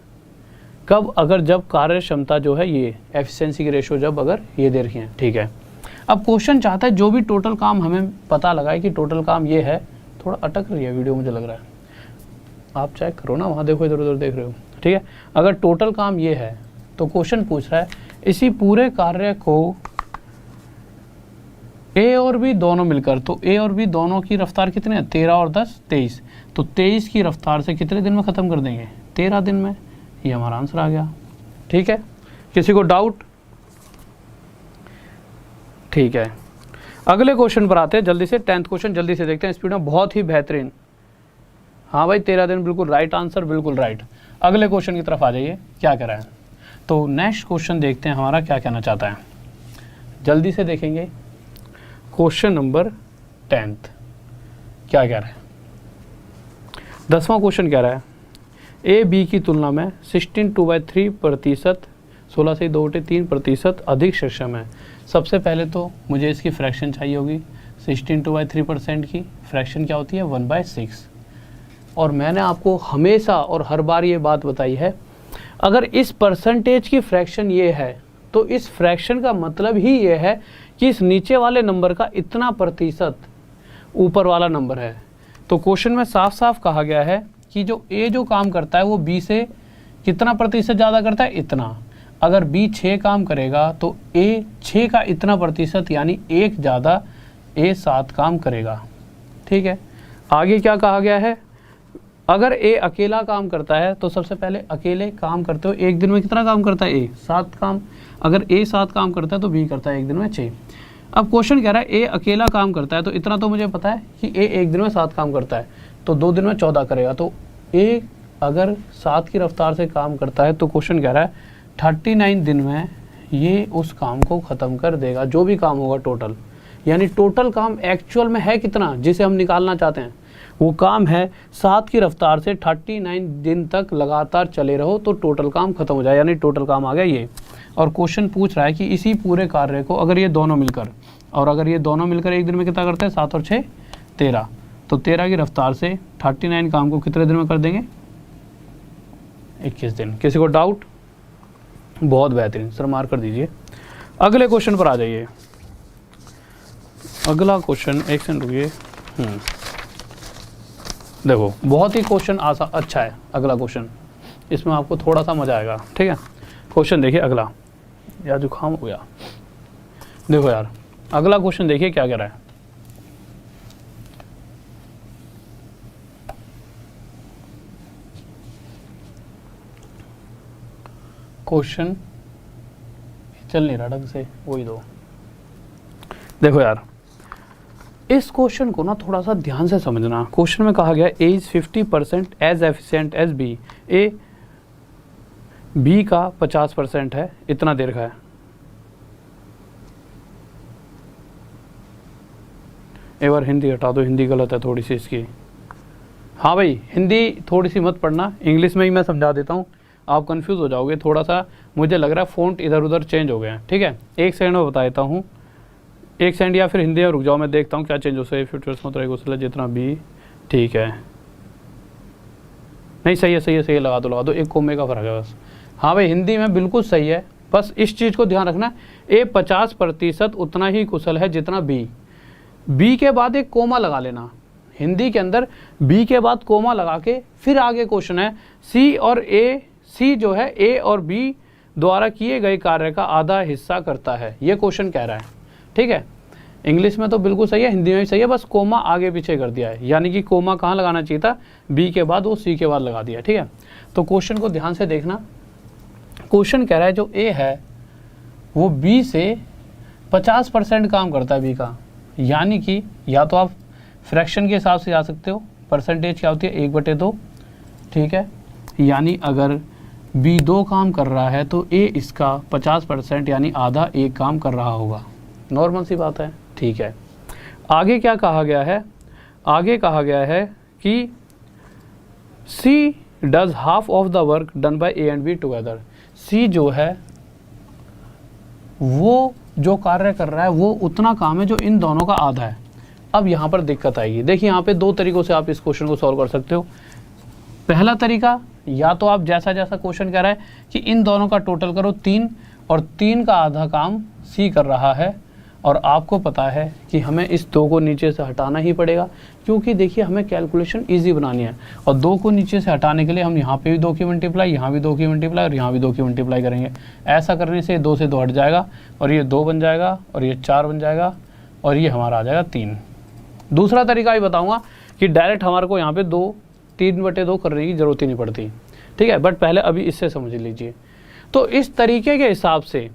कब, अगर जब कार्य क्षमता जो है ये एफिशिएंसी की रेशो जब अगर ये दे रखी है। ठीक है, अब क्वेश्चन चाहता है जो भी टोटल काम हमें पता लगा है कि टोटल काम ये है। थोड़ा अटक रही है वीडियो मुझे लग रहा है, आप चेक करो ना, वहाँ देखो, इधर उधर देख रहे हो। ठीक है, अगर टोटल काम ये है तो क्वेश्चन पूछ रहा है इसी पूरे कार्य को ए और बी दोनों मिलकर, तो ए और बी दोनों की रफ्तार कितने है, 13 और 10 23, तो 23 की रफ्तार से कितने दिन में ख़त्म कर देंगे, 13 दिन में। ये हमारा आंसर आ गया। ठीक है, किसी को डाउट? ठीक है, अगले क्वेश्चन पर आते हैं जल्दी से। 10th क्वेश्चन जल्दी से देखते हैं, स्पीड में, बहुत ही बेहतरीन। हाँ भाई 13 दिन, बिल्कुल राइट आंसर, बिल्कुल राइट। अगले क्वेश्चन की तरफ आ जाइए, क्या कह रहा है। तो नेक्स्ट क्वेश्चन देखते हैं हमारा क्या कहना चाहता है, जल्दी से देखेंगे। क्वेश्चन नंबर 10th क्या कह रहा है। 10वां क्वेश्चन कह रहा है ए बी की तुलना में 16/3%, 16 से 2/3% अधिक सक्षम है। सबसे पहले तो मुझे इसकी फ्रैक्शन चाहिए होगी। 16/3% की फ्रैक्शन क्या होती है, 1/6। और मैंने आपको हमेशा और हर बार ये बात बताई है, अगर इस परसेंटेज की फ्रैक्शन ये है तो इस फ्रैक्शन का मतलब ही ये है कि इस नीचे वाले नंबर का इतना प्रतिशत ऊपर वाला नंबर है। तो क्वेश्चन में साफ साफ कहा गया है कि जो ए जो काम करता है वो बी से कितना प्रतिशत ज़्यादा करता है, इतना। अगर बी 6 काम करेगा तो ए 6 का इतना प्रतिशत यानी 1 ज़्यादा ए 7 काम करेगा। ठीक है, आगे क्या कहा गया है, अगर ए अकेला काम करता है तो सबसे पहले अकेले काम करते हो एक दिन में कितना काम करता है, ए 7 काम। अगर ए 7 काम करता है तो बी करता है एक दिन में 6। अब क्वेश्चन कह रहा है ए अकेला काम करता है, तो इतना तो मुझे पता है कि ए एक दिन में 7 काम करता है, तो 2 दिन में 14 करेगा। तो ए अगर 7 की रफ्तार से काम करता है तो क्वेश्चन कह रहा है 39 दिन में ये उस काम को ख़त्म कर देगा, जो भी काम होगा टोटल। यानी टोटल काम एक्चुअल में है कितना जिसे हम निकालना चाहते हैं, वो काम है 7 की रफ्तार से 39 दिन तक लगातार चले रहो तो टोटल काम खत्म हो जाए, यानी टोटल काम आ गया ये। और क्वेश्चन पूछ रहा है कि इसी पूरे कार्य को अगर ये दोनों मिलकर, और अगर ये दोनों मिलकर एक दिन में कितना करते हैं, 7 और 6 13, तो 13 की रफ्तार से 39 काम को कितने दिन में कर देंगे, 21 दिन। किसी को डाउट? बहुत बेहतरीन, सर मार्क कर दीजिए। अगले क्वेश्चन पर आ जाइए। अगला क्वेश्चन, एक सेकंड रुकिए। देखो बहुत ही क्वेश्चन अच्छा है अगला क्वेश्चन, इसमें आपको थोड़ा सा मजा आएगा। ठीक है, क्वेश्चन देखिए अगला। यार जुकाम हो गया। देखो यार अगला क्वेश्चन देखिए क्या कह रहा है। क्वेश्चन चल नहीं रहा ढंग से, वही दो। देखो यार इस क्वेश्चन को ना थोड़ा सा ध्यान से समझना। क्वेश्चन में कहा गया A is 50% as efficient as B. A B का 50% है, इतना देर का है। एक बार हिंदी हटा दो, हिंदी गलत है थोड़ी सी इसकी। हाँ भाई हिंदी थोड़ी सी मत पढ़ना, इंग्लिश में ही मैं समझा देता हूँ, आप कंफ्यूज हो जाओगे। थोड़ा सा मुझे लग रहा है फ़ॉन्ट इधर उधर चेंज हो गए हैं। ठीक है, एक सेकंड में बता देता हूँ, एक सेकंड, या फिर हिंदी में रुक जाओ, मैं देखता हूँ क्या चेंज हो सके। फ्यूचर्स मतलब जितना भी ठीक है, नहीं सही है, सही है, सही है, लगा दो, एक कोमे का फ़र्क है बस। हाँ भाई हिंदी में बिल्कुल सही है, बस इस चीज़ को ध्यान रखना, ए 50% उतना ही कुशल है जितना बी। बी के बाद एक कोमा लगा लेना, हिंदी के अंदर बी के बाद कोमा लगा के फिर आगे क्वेश्चन है सी और ए, सी जो है ए और बी द्वारा किए गए कार्य का आधा हिस्सा करता है, ये क्वेश्चन कह रहा है। ठीक है, इंग्लिश में तो बिल्कुल सही है, हिंदी में भी सही है, बस कोमा आगे पीछे कर दिया है, यानी कि कोमा कहाँ लगाना चाहिए था, बी के बाद, वो सी के बाद लगा दिया। ठीक है, तो क्वेश्चन को ध्यान से देखना। क्वेश्चन कह रहा है जो ए है वो बी से 50% काम करता है बी का, यानी कि या तो आप फ्रैक्शन के हिसाब से जा सकते हो, परसेंटेज क्या होती है 1/2। ठीक है, यानी अगर बी 2 काम कर रहा है तो ए इसका 50% यानी आधा एक काम कर रहा होगा, नॉर्मल सी बात है। ठीक है, आगे क्या कहा गया है, आगे कहा गया है कि C does half of the work done by A and B together. C जो है वो जो कार्य कर रहा है वो उतना काम है जो इन दोनों का आधा है। अब यहाँ पर दिक्कत आएगी, देखिए यहाँ पे 2 तरीकों से आप इस क्वेश्चन को सॉल्व कर सकते हो। पहला तरीका, या तो आप जैसा जैसा क्वेश्चन कह रहा है कि इन दोनों का टोटल करो 3 और 3 का आधा काम सी कर रहा है, और आपको पता है कि हमें इस 2 को नीचे से हटाना ही पड़ेगा, क्योंकि देखिए हमें कैलकुलेशन इजी बनानी है, और 2 को नीचे से हटाने के लिए हम यहाँ पे भी 2 की मल्टीप्लाई, यहाँ भी 2 की मल्टीप्लाई और यहाँ भी 2 की मल्टीप्लाई करेंगे। ऐसा करने से 2 से 2 हट जाएगा और ये 2 बन जाएगा और ये 4 बन जाएगा और ये हमारा आ जाएगा 3। दूसरा तरीका भी बताऊँगा कि डायरेक्ट हमारे को यहाँ पे 3/2 करने की ज़रूरत ही नहीं पड़ती। ठीक है, बट पहले अभी इससे समझ लीजिए। तो इस तरीके के हिसाब से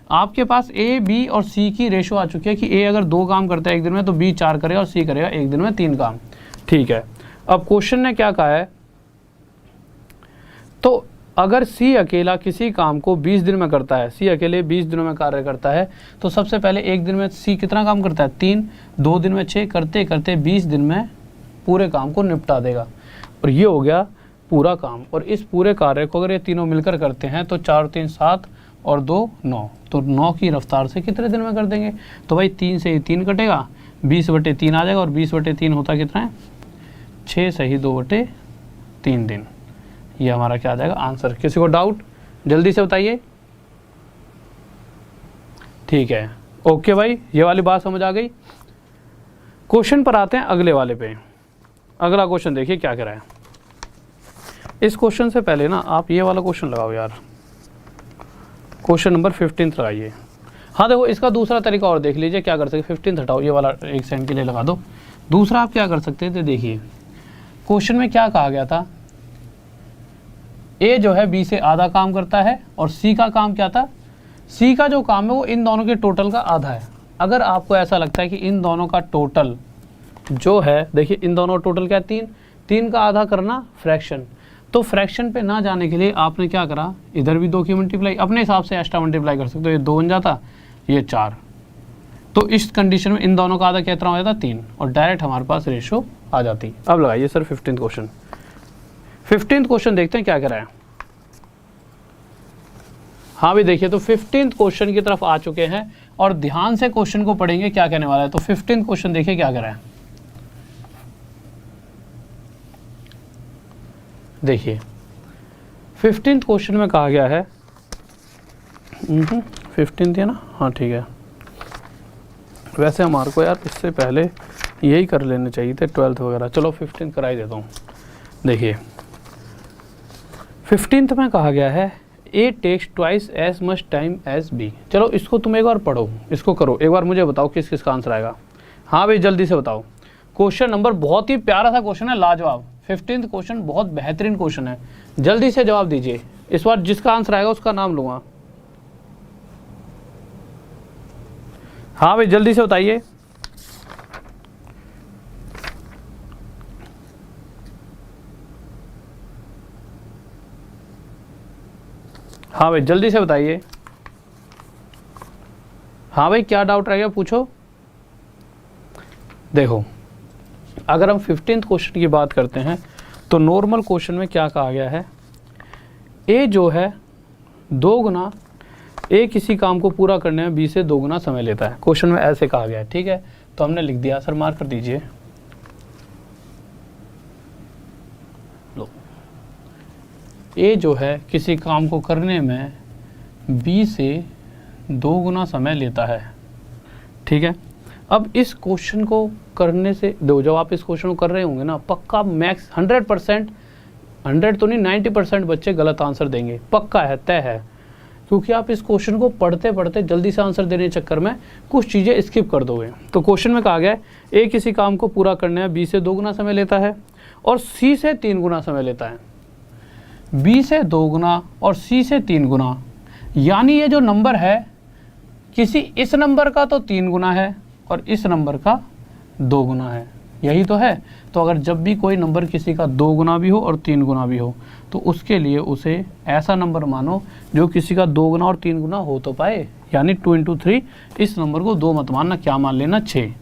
आपके पास ए, बी और सी की रेशो आ चुकी है कि ए अगर 2 काम करता है एक दिन में तो बी 4 करेगा और सी करेगा एक दिन में 3 काम। ठीक है, अब क्वेश्चन ने क्या कहा है, तो अगर सी अकेला किसी काम को 20 दिन में करता है, सी अकेले 20 दिनों में कार्य करता है, तो सबसे पहले एक दिन में सी कितना काम करता है 3, 2 दिन में 6, करते करते 20 दिन में पूरे काम को निपटा देगा, और ये हो गया पूरा काम। और इस पूरे कार्य को अगर ये तीनों मिलकर करते हैं तो 4 3 7 और 2 9, तो 9 की रफ्तार से कितने दिन में कर देंगे, तो भाई 3 से ही 3 कटेगा, 20/3 आ जाएगा, और 20/3 होता कितना है 6 से ही 2/3 दिन। ये हमारा क्या आ जाएगा आंसर। किसी को डाउट जल्दी से बताइए। ठीक है, ओके भाई, ये वाली बात समझ आ गई। क्वेश्चन पर आते हैं अगले वाले पे। अगला क्वेश्चन देखिए क्या कह रहा है। इस क्वेश्चन से पहले ना आप ये वाला क्वेश्चन लगाओ यार, क्वेश्चन नंबर 15 लगाइए। हाँ देखो, इसका दूसरा तरीका और देख लीजिए क्या कर सकते। 15 हटाओ, ये वाला 1 सेकंड के लिए लगा दो। दूसरा आप क्या कर सकते थे, देखिए क्वेश्चन में क्या कहा गया था, ए जो है बी से आधा काम करता है, और सी का काम क्या था, सी का जो काम है वो इन दोनों के टोटल का आधा है। अगर आपको ऐसा लगता है कि इन दोनों का टोटल जो है, देखिए इन दोनों का टोटल क्या है 3 का आधा करना फ्रैक्शन, तो फ्रैक्शन पे ना जाने के लिए आपने क्या करा, इधर भी 2 की मल्टीप्लाई, अपने हिसाब से एक्स्ट्रा मल्टीप्लाई कर सकते हो, ये 2 बन जाता, ये 4। तो इस कंडीशन में इन दोनों का आधा कितना हो जाता 3, और डायरेक्ट हमारे पास रेशो आ जाती। अब लगाइए sir 15th question. 15th question देखते हैं क्या कह रहा है। हाँ भी देखिए, तो 15th क्वेश्चन की तरफ आ चुके हैं, और ध्यान से क्वेश्चन को पढ़ेंगे क्या कहने वाला है। तो 15th क्वेश्चन देखिए क्या कह रहा है। देखिए 15th क्वेश्चन में कहा गया है, 15th है ना, हाँ ठीक है। वैसे हमारे को यार इससे पहले यही कर लेने चाहिए थे 12th वगैरह, चलो 15th करा ही देता हूँ। देखिए 15th में कहा गया है A takes twice as much time as B. चलो इसको तुम एक बार पढ़ो, इसको करो, एक बार मुझे बताओ किस किस का आंसर आएगा। हाँ भाई जल्दी से बताओ। क्वेश्चन नंबर बहुत ही प्यारा सा क्वेश्चन है, लाजवाब। 15th क्वेश्चन बहुत बेहतरीन क्वेश्चन है, जल्दी से जवाब दीजिए। इस बार जिसका आंसर आएगा उसका नाम लूँगा। हाँ भाई जल्दी से बताइए। हाँ भाई जल्दी से बताइए। हाँ भाई क्या डाउट रह गया, पूछो। देखो अगर हम 15th क्वेश्चन की बात करते हैं तो नॉर्मल क्वेश्चन में क्या कहा गया है, ए जो है 2 गुना, ए किसी काम को पूरा करने में बी से 2 गुना समय लेता है। क्वेश्चन में ऐसे कहा गया है, ठीक है। तो हमने लिख दिया, सर मार्क कर दीजिए। लो, ए जो है किसी काम को करने में बी से 2 गुना समय लेता है, ठीक है। अब इस क्वेश्चन को करने से जब आप इस क्वेश्चन को कर रहे होंगे ना, पक्का मैक्स 100%, 100 तो नहीं 90% बच्चे गलत आंसर देंगे, पक्का है, तय है। क्योंकि आप इस क्वेश्चन को पढ़ते पढ़ते जल्दी से आंसर देने के चक्कर में कुछ चीज़ें स्किप कर दोगे। तो क्वेश्चन में कहा गया है ए किसी काम को पूरा करने में बी से 2 गुना समय लेता है और सी से 3 गुना समय लेता है। बी से 2 गुना और सी से 3 गुना, यानी ये जो नंबर है किसी इस नंबर का तो 3 गुना है और इस नंबर का 2 गुना है, यही तो है। तो अगर जब भी कोई नंबर किसी का 2 गुना भी हो और 3 गुना भी हो तो उसके लिए उसे ऐसा नंबर मानो जो किसी का 2 गुना और 3 गुना हो तो पाए, यानी 2 × 3। इस नंबर को 2 मत मानना, क्या मान लेना, 6।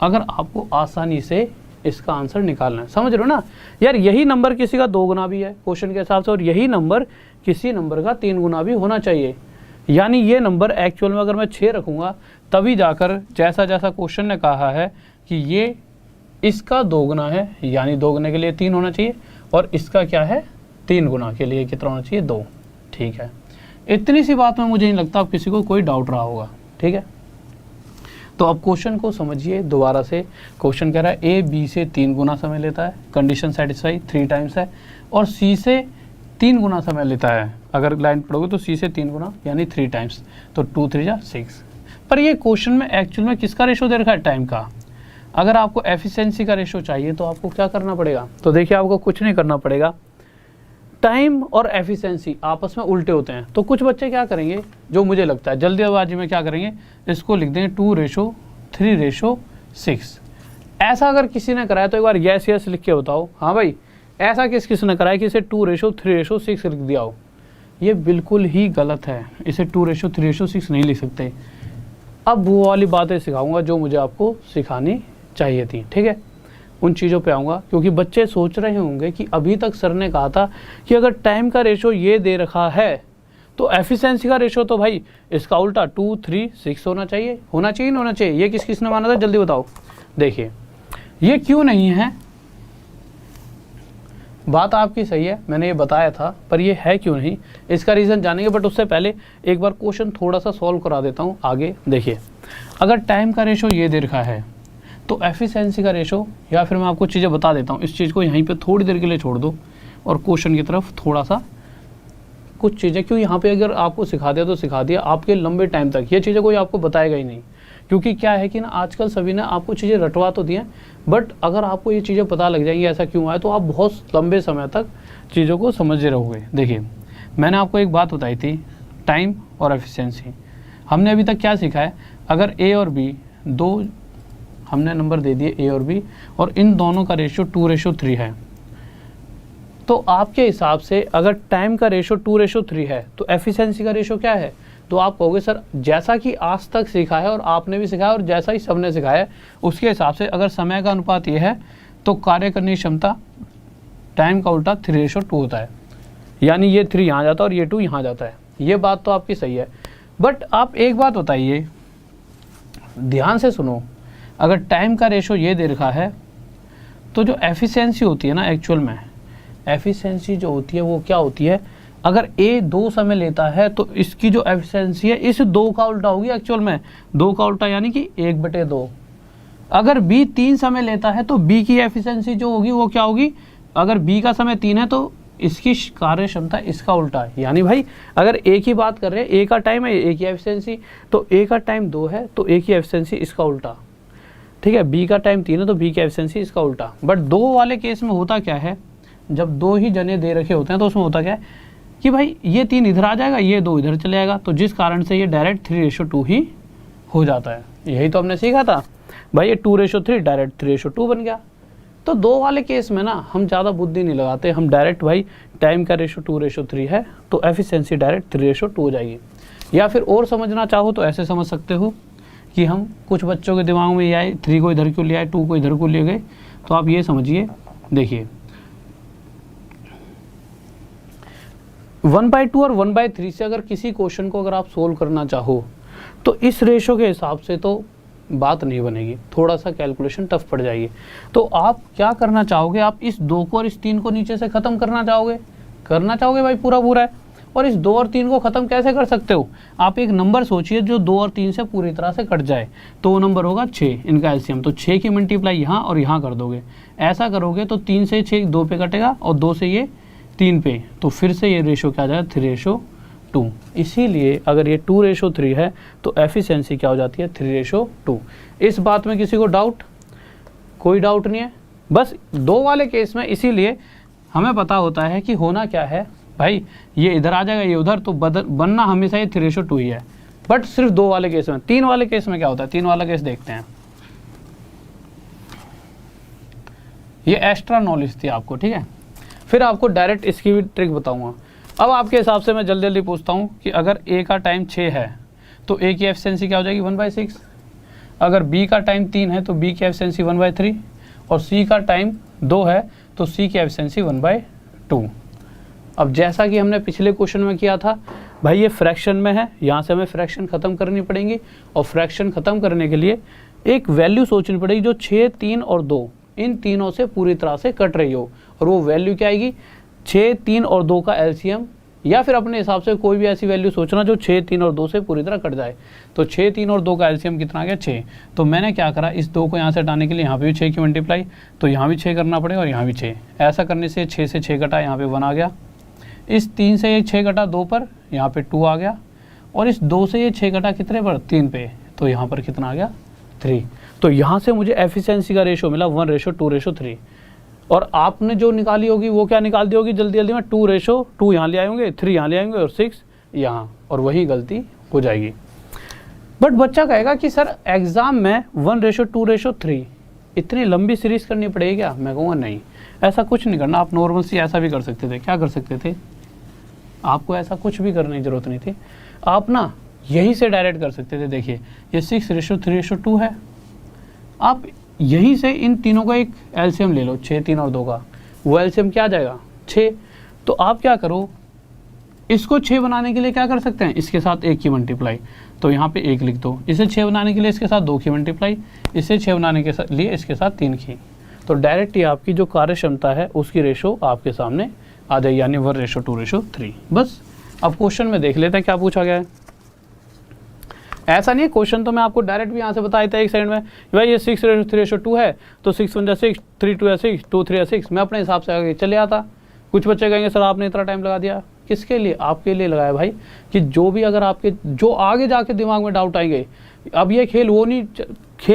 अगर आपको आसानी से इसका आंसर निकालना है, समझ रहे हो ना यार। यही नंबर किसी का 2 गुना भी है क्वेश्चन के हिसाब से और यही नंबर किसी नंबर का 3 गुना भी होना चाहिए। यानी ये नंबर एक्चुअल में अगर मैं 6 रखूँगा तभी जाकर जैसा जैसा क्वेश्चन ने कहा है कि ये इसका 2 गुना है, यानी 2 गुने के लिए 3 होना चाहिए और इसका क्या है 3 गुना के लिए कितना होना चाहिए 2, ठीक है। इतनी सी बात में मुझे नहीं लगता अब किसी को कोई डाउट रहा होगा, ठीक है। तो अब क्वेश्चन को समझिए दोबारा से। क्वेश्चन कह रहा है ए बी से 3 गुना समय लेता है, कंडीशन सेटिस्फाई 3 टाइम्स है, और सी से 3 गुना समय लेता है। अगर लाइन पढ़ोगे तो सी से 3 गुना यानी 3 टाइम्स, तो 2 × 3 = 6। पर ये क्वेश्चन में एक्चुअल में किसका रेशो दे रखा है, टाइम का। अगर आपको एफिशिएंसी का रेशो चाहिए तो आपको क्या करना पड़ेगा, तो देखिए आपको कुछ नहीं करना पड़ेगा। टाइम और एफिशिएंसी आपस में उल्टे होते हैं, तो कुछ बच्चे क्या करेंगे, जो मुझे लगता है जल्दीबाजी में क्या करेंगे, इसको लिख देंगे 2:3:6। ऐसा अगर किसी ने कराया तो एक बार यस यस लिख के बताओ, हाँ भाई ऐसा किस ने कराया कि इसे 2:3:6 लिख दिया हो। ये बिल्कुल ही गलत है, इसे 2:3:6 नहीं लिख सकते। अब वो वाली बातें सिखाऊंगा जो मुझे आपको सिखानी चाहिए थी, ठीक है। उन चीज़ों पे आऊँगा, क्योंकि बच्चे सोच रहे होंगे कि अभी तक सर ने कहा था कि अगर टाइम का रेशो ये दे रखा है तो एफिशिएंसी का रेशो तो भाई इसका उल्टा 2:3:6 होना चाहिए नहीं होना चाहिए। ये किसने माना था, जल्दी बताओ। देखिए ये क्यों नहीं है, बात आपकी सही है, मैंने ये बताया था, पर ये है क्यों नहीं इसका रीज़न जानेंगे। बट उससे पहले एक बार क्वेश्चन थोड़ा सा सॉल्व करा देता हूँ आगे। देखिए अगर टाइम का रेशो ये दे रखा है तो एफिशिएंसी का रेशो, या फिर मैं आपको चीज़ें बता देता हूँ, इस चीज़ को यहीं पे थोड़ी देर के लिए छोड़ दो और क्वेश्चन की तरफ थोड़ा सा कुछ चीज़ें, क्यों यहाँ पे अगर आपको सिखा दिया तो सिखा दिया, आपके लंबे टाइम तक ये चीज़ें कोई आपको बताएगा ही नहीं। क्योंकि क्या है कि ना आजकल सभी ने आपको चीज़ें रटवा तो दी हैं, बट अगर आपको ये चीज़ें पता लग जाएंगी ऐसा क्यों आया, तो आप बहुत लंबे समय तक चीज़ों को समझते रहोगे। देखिए मैंने आपको एक बात बताई थी, टाइम और एफिशिएंसी। हमने अभी तक क्या सीखा है, अगर ए और बी दो हमने नंबर दे दिए ए और बी, और इन दोनों का रेशो 2:3 है, तो आपके हिसाब से अगर टाइम का रेशो 2:3 है तो एफिशिएंसी का रेशो क्या है। तो आप कहोगे सर जैसा कि आज तक सीखा है और आपने भी सिखाया और जैसा ही सबने सिखाया है उसके हिसाब से अगर समय का अनुपात ये है तो कार्य करने की क्षमता टाइम का उल्टा 3:2 होता है, यानी ये 3 यहाँ जाता है और ये 2 यहाँ जाता है। ये बात तो आपकी सही है, बट आप एक बात बताइए, ध्यान से सुनो, अगर टाइम का रेशो ये दे रखा है तो जो एफिशिएंसी होती है ना, एक्चुअल में एफिशिएंसी जो होती है वो क्या होती है, अगर ए 2 समय लेता है तो इसकी जो एफिशिएंसी है इस 2 का उल्टा होगी। एक्चुअल में 2 का उल्टा यानी कि 1/2। अगर बी 3 समय लेता है तो बी की एफिशिएंसी जो होगी वो क्या होगी, अगर बी का समय 3 है तो इसकी कार्य क्षमता इसका उल्टा है। यानी भाई अगर ए की बात कर रहे हैं, ए का टाइम है, ए की एफिशिएंसी, तो ए का टाइम 2 है तो ए की एफिशिएंसी इसका उल्टा, ठीक है। बी का टाइम 3 है तो बी की एफिशिएंसी इसका उल्टा। बट 2 वाले केस में होता क्या है, जब 2 ही जने दे रखे होते हैं तो उसमें होता क्या है कि भाई ये 3 इधर आ जाएगा, ये 2 इधर चले जाएगा, तो जिस कारण से ये डायरेक्ट 3:2 ही हो जाता है। यही तो हमने सीखा था भाई, ये 2:3 डायरेक्ट 3:2 बन गया। तो 2 वाले केस में ना हम ज़्यादा बुद्धि नहीं लगाते, हम डायरेक्ट भाई टाइम का रेशो 2:3 है तो एफिशिएंसी डायरेक्ट 3:2 हो जाएगी। या फिर और समझना चाहो तो ऐसे समझ सकते हो कि हम कुछ बच्चों के दिमाग में ये आए 3 को इधर क्यों ले आए, 2 को इधर क्यों ले गए, तो आप ये समझिए। देखिए 1/2 और 1/3 से अगर किसी क्वेश्चन को अगर आप सोल्व करना चाहो तो इस रेशो के हिसाब से तो बात नहीं बनेगी, थोड़ा सा कैलकुलेशन टफ पड़ जाएगी। तो आप क्या करना चाहोगे, आप इस 2 को और इस 3 को नीचे से ख़त्म करना चाहोगे, करना चाहोगे भाई पूरा पूरा है। और इस 2 और 3 को ख़त्म कैसे कर सकते हो, आप एक नंबर सोचिए जो 2 और 3 से पूरी तरह से कट जाए, तो वो नंबर होगा 6, इनका एलसीएम। तो 6 की मल्टीप्लाई यहाँ और यहाँ कर दोगे, ऐसा करोगे तो 3 से 6 2 पे कटेगा और 2 से ये 3 पे, तो फिर से ये रेशो क्या आ जाएगा 3:2। इसीलिए अगर ये 2:3 है तो एफिशिएंसी क्या हो जाती है 3:2। इस बात में किसी को डाउट, कोई डाउट नहीं है। बस 2 वाले केस में इसीलिए हमें पता होता है कि होना क्या है भाई, ये इधर आ जाएगा ये उधर, तो बनना हमेशा ये 3:2 ही है। बट सिर्फ 2 वाले केस में। 3 वाले केस में क्या होता है, 3 वाला केस देखते हैं। ये एक्स्ट्रा नॉलेज थी आपको, ठीक है। फिर आपको डायरेक्ट इसकी भी ट्रिक बताऊंगा। अब आपके हिसाब से मैं जल्दी जल्दी पूछता हूँ कि अगर ए का टाइम 6 है तो ए की एफिशिएंसी क्या हो जाएगी 1/6। अगर बी का टाइम 3 है तो बी की एफिशिएंसी 1/3, और सी का टाइम 2 है तो सी की एफिशिएंसी 1/2। अब जैसा कि हमने पिछले क्वेश्चन में किया था भाई, ये फ्रैक्शन में है, यहाँ से हमें फ्रैक्शन ख़त्म करनी पड़ेंगी, और फ्रैक्शन ख़त्म करने के लिए एक वैल्यू सोचनी पड़ेगी जो 6, 3 और 2 इन तीनों से पूरी तरह से कट रही हो। और वो वैल्यू क्या आएगी 6, 3 और 2 का एलसीएम, या फिर अपने हिसाब से कोई भी ऐसी वैल्यू सोचना जो 6, 3 और 2 से पूरी तरह कट जाए। तो 6, 3 और 2 का एलसीएम कितना आ गया 6। तो मैंने क्या करा, इस 2 को यहाँ से हटाने के लिए यहाँ पे भी 6 की मल्टीप्लाई, तो यहाँ भी 6 करना पड़ेगा और यहाँ भी 6। ऐसा करने से 6 से 6 कटा, यहाँ पे 1 आ गया। इस 3 से ये 6 कटा 2 पर, यहाँ पे 2 आ गया। और इस 2 से ये 6 कटा कितने पर 3 पे, तो यहाँ पर कितना आ गया 3। तो यहाँ से मुझे एफिशिएंसी का रेशो मिला 1:2:3। और आपने जो निकाली होगी वो क्या निकाल दी होगी जल्दी जल्दी में, 2:2 यहाँ ले आएंगे, 3 यहाँ ले आएंगे और 6 यहाँ, और वही गलती हो जाएगी। बट बच्चा कहेगा कि सर एग्ज़ाम में 1:2:3 इतनी लंबी सीरीज़ करनी पड़ेगी क्या? मैं कहूँगा नहीं, ऐसा कुछ नहीं करना। आप नॉर्मल सी ऐसा भी कर सकते थे। क्या कर सकते थे, आपको ऐसा कुछ भी करने की ज़रूरत नहीं थी। आप ना यहीं से डायरेक्ट कर सकते थे। देखिए ये 6:3:2 है, आप यहीं से इन तीनों का एक एलसीएम ले लो, 6, 3 और 2 का। वो एलसीएम क्या आ जाएगा 6। तो आप क्या करो, इसको 6 बनाने के लिए क्या कर सकते हैं, इसके साथ 1 की मल्टीप्लाई, तो यहाँ पे 1 लिख दो। इसे 6 बनाने के लिए इसके साथ 2 की मल्टीप्लाई, इसे 6 बनाने के लिए इसके साथ 3 की। तो डायरेक्ट ही आपकी जो कार्य क्षमता है उसकी रेशो आपके सामने आ जाएगी, यानी 1:2:3। बस अब क्वेश्चन में देख लेते हैं क्या पूछा गया है। ऐसा नहीं है, क्वेश्चन तो मैं आपको डायरेक्ट भी यहाँ से बताया था एक साइड में, भाई ये 6:3:2 है तो 6 1 6, 3 2 6, 2 3 6। मैं अपने हिसाब से आगे चले आता। कुछ बच्चे कहेंगे सर आपने इतना टाइम लगा दिया, किसके लिए? आपके लिए लगाया भाई, कि जो भी अगर आपके जो आगे जाके दिमाग में डाउट आएंगे। अब ये खेल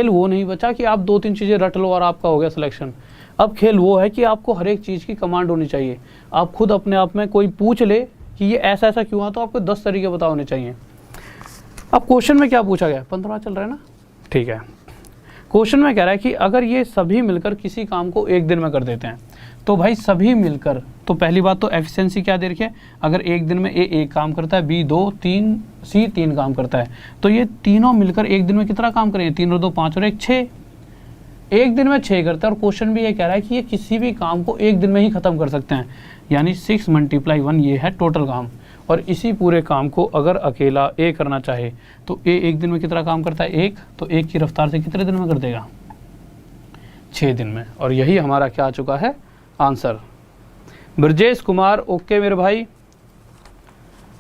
वो नहीं बचा कि आप 2-3 चीज़ें रट लो और आपका हो गया सिलेक्शन। अब खेल वो है कि आपको हर एक चीज़ की कमांड होनी चाहिए। आप खुद अपने आप में कोई पूछ ले कि ये ऐसा ऐसा क्यों हुआ, तो आपको 10 तरीके पता होने चाहिए। अब क्वेश्चन में क्या पूछा गया, 15 चल रहा है ना, ठीक है। क्वेश्चन में कह रहा है कि अगर ये सभी मिलकर किसी काम को 1 दिन में कर देते हैं, तो भाई सभी मिलकर, तो पहली बात तो एफिशिएंसी क्या दे रखी है, अगर 1 दिन में ए 1 काम करता है, बी 2, 3, सी 3 काम करता है, तो ये तीनों मिलकर 1 दिन में कितना काम करेंगे, 3 और 2 5 और 1 6। 1 दिन में 6 करता है। और क्वेश्चन भी ये कह रहा है कि ये किसी भी काम को 1 दिन में ही खत्म कर सकते हैं, यानी 6 × 1 ये है टोटल काम। और इसी पूरे काम को अगर अकेला ए करना चाहे तो ए 1 दिन में कितना काम करता है 1, तो 1 की रफ्तार से कितने दिन में कर देगा 6 दिन में। और यही हमारा क्या आ चुका है आंसर। ब्रजेश कुमार, ओके मेरे भाई,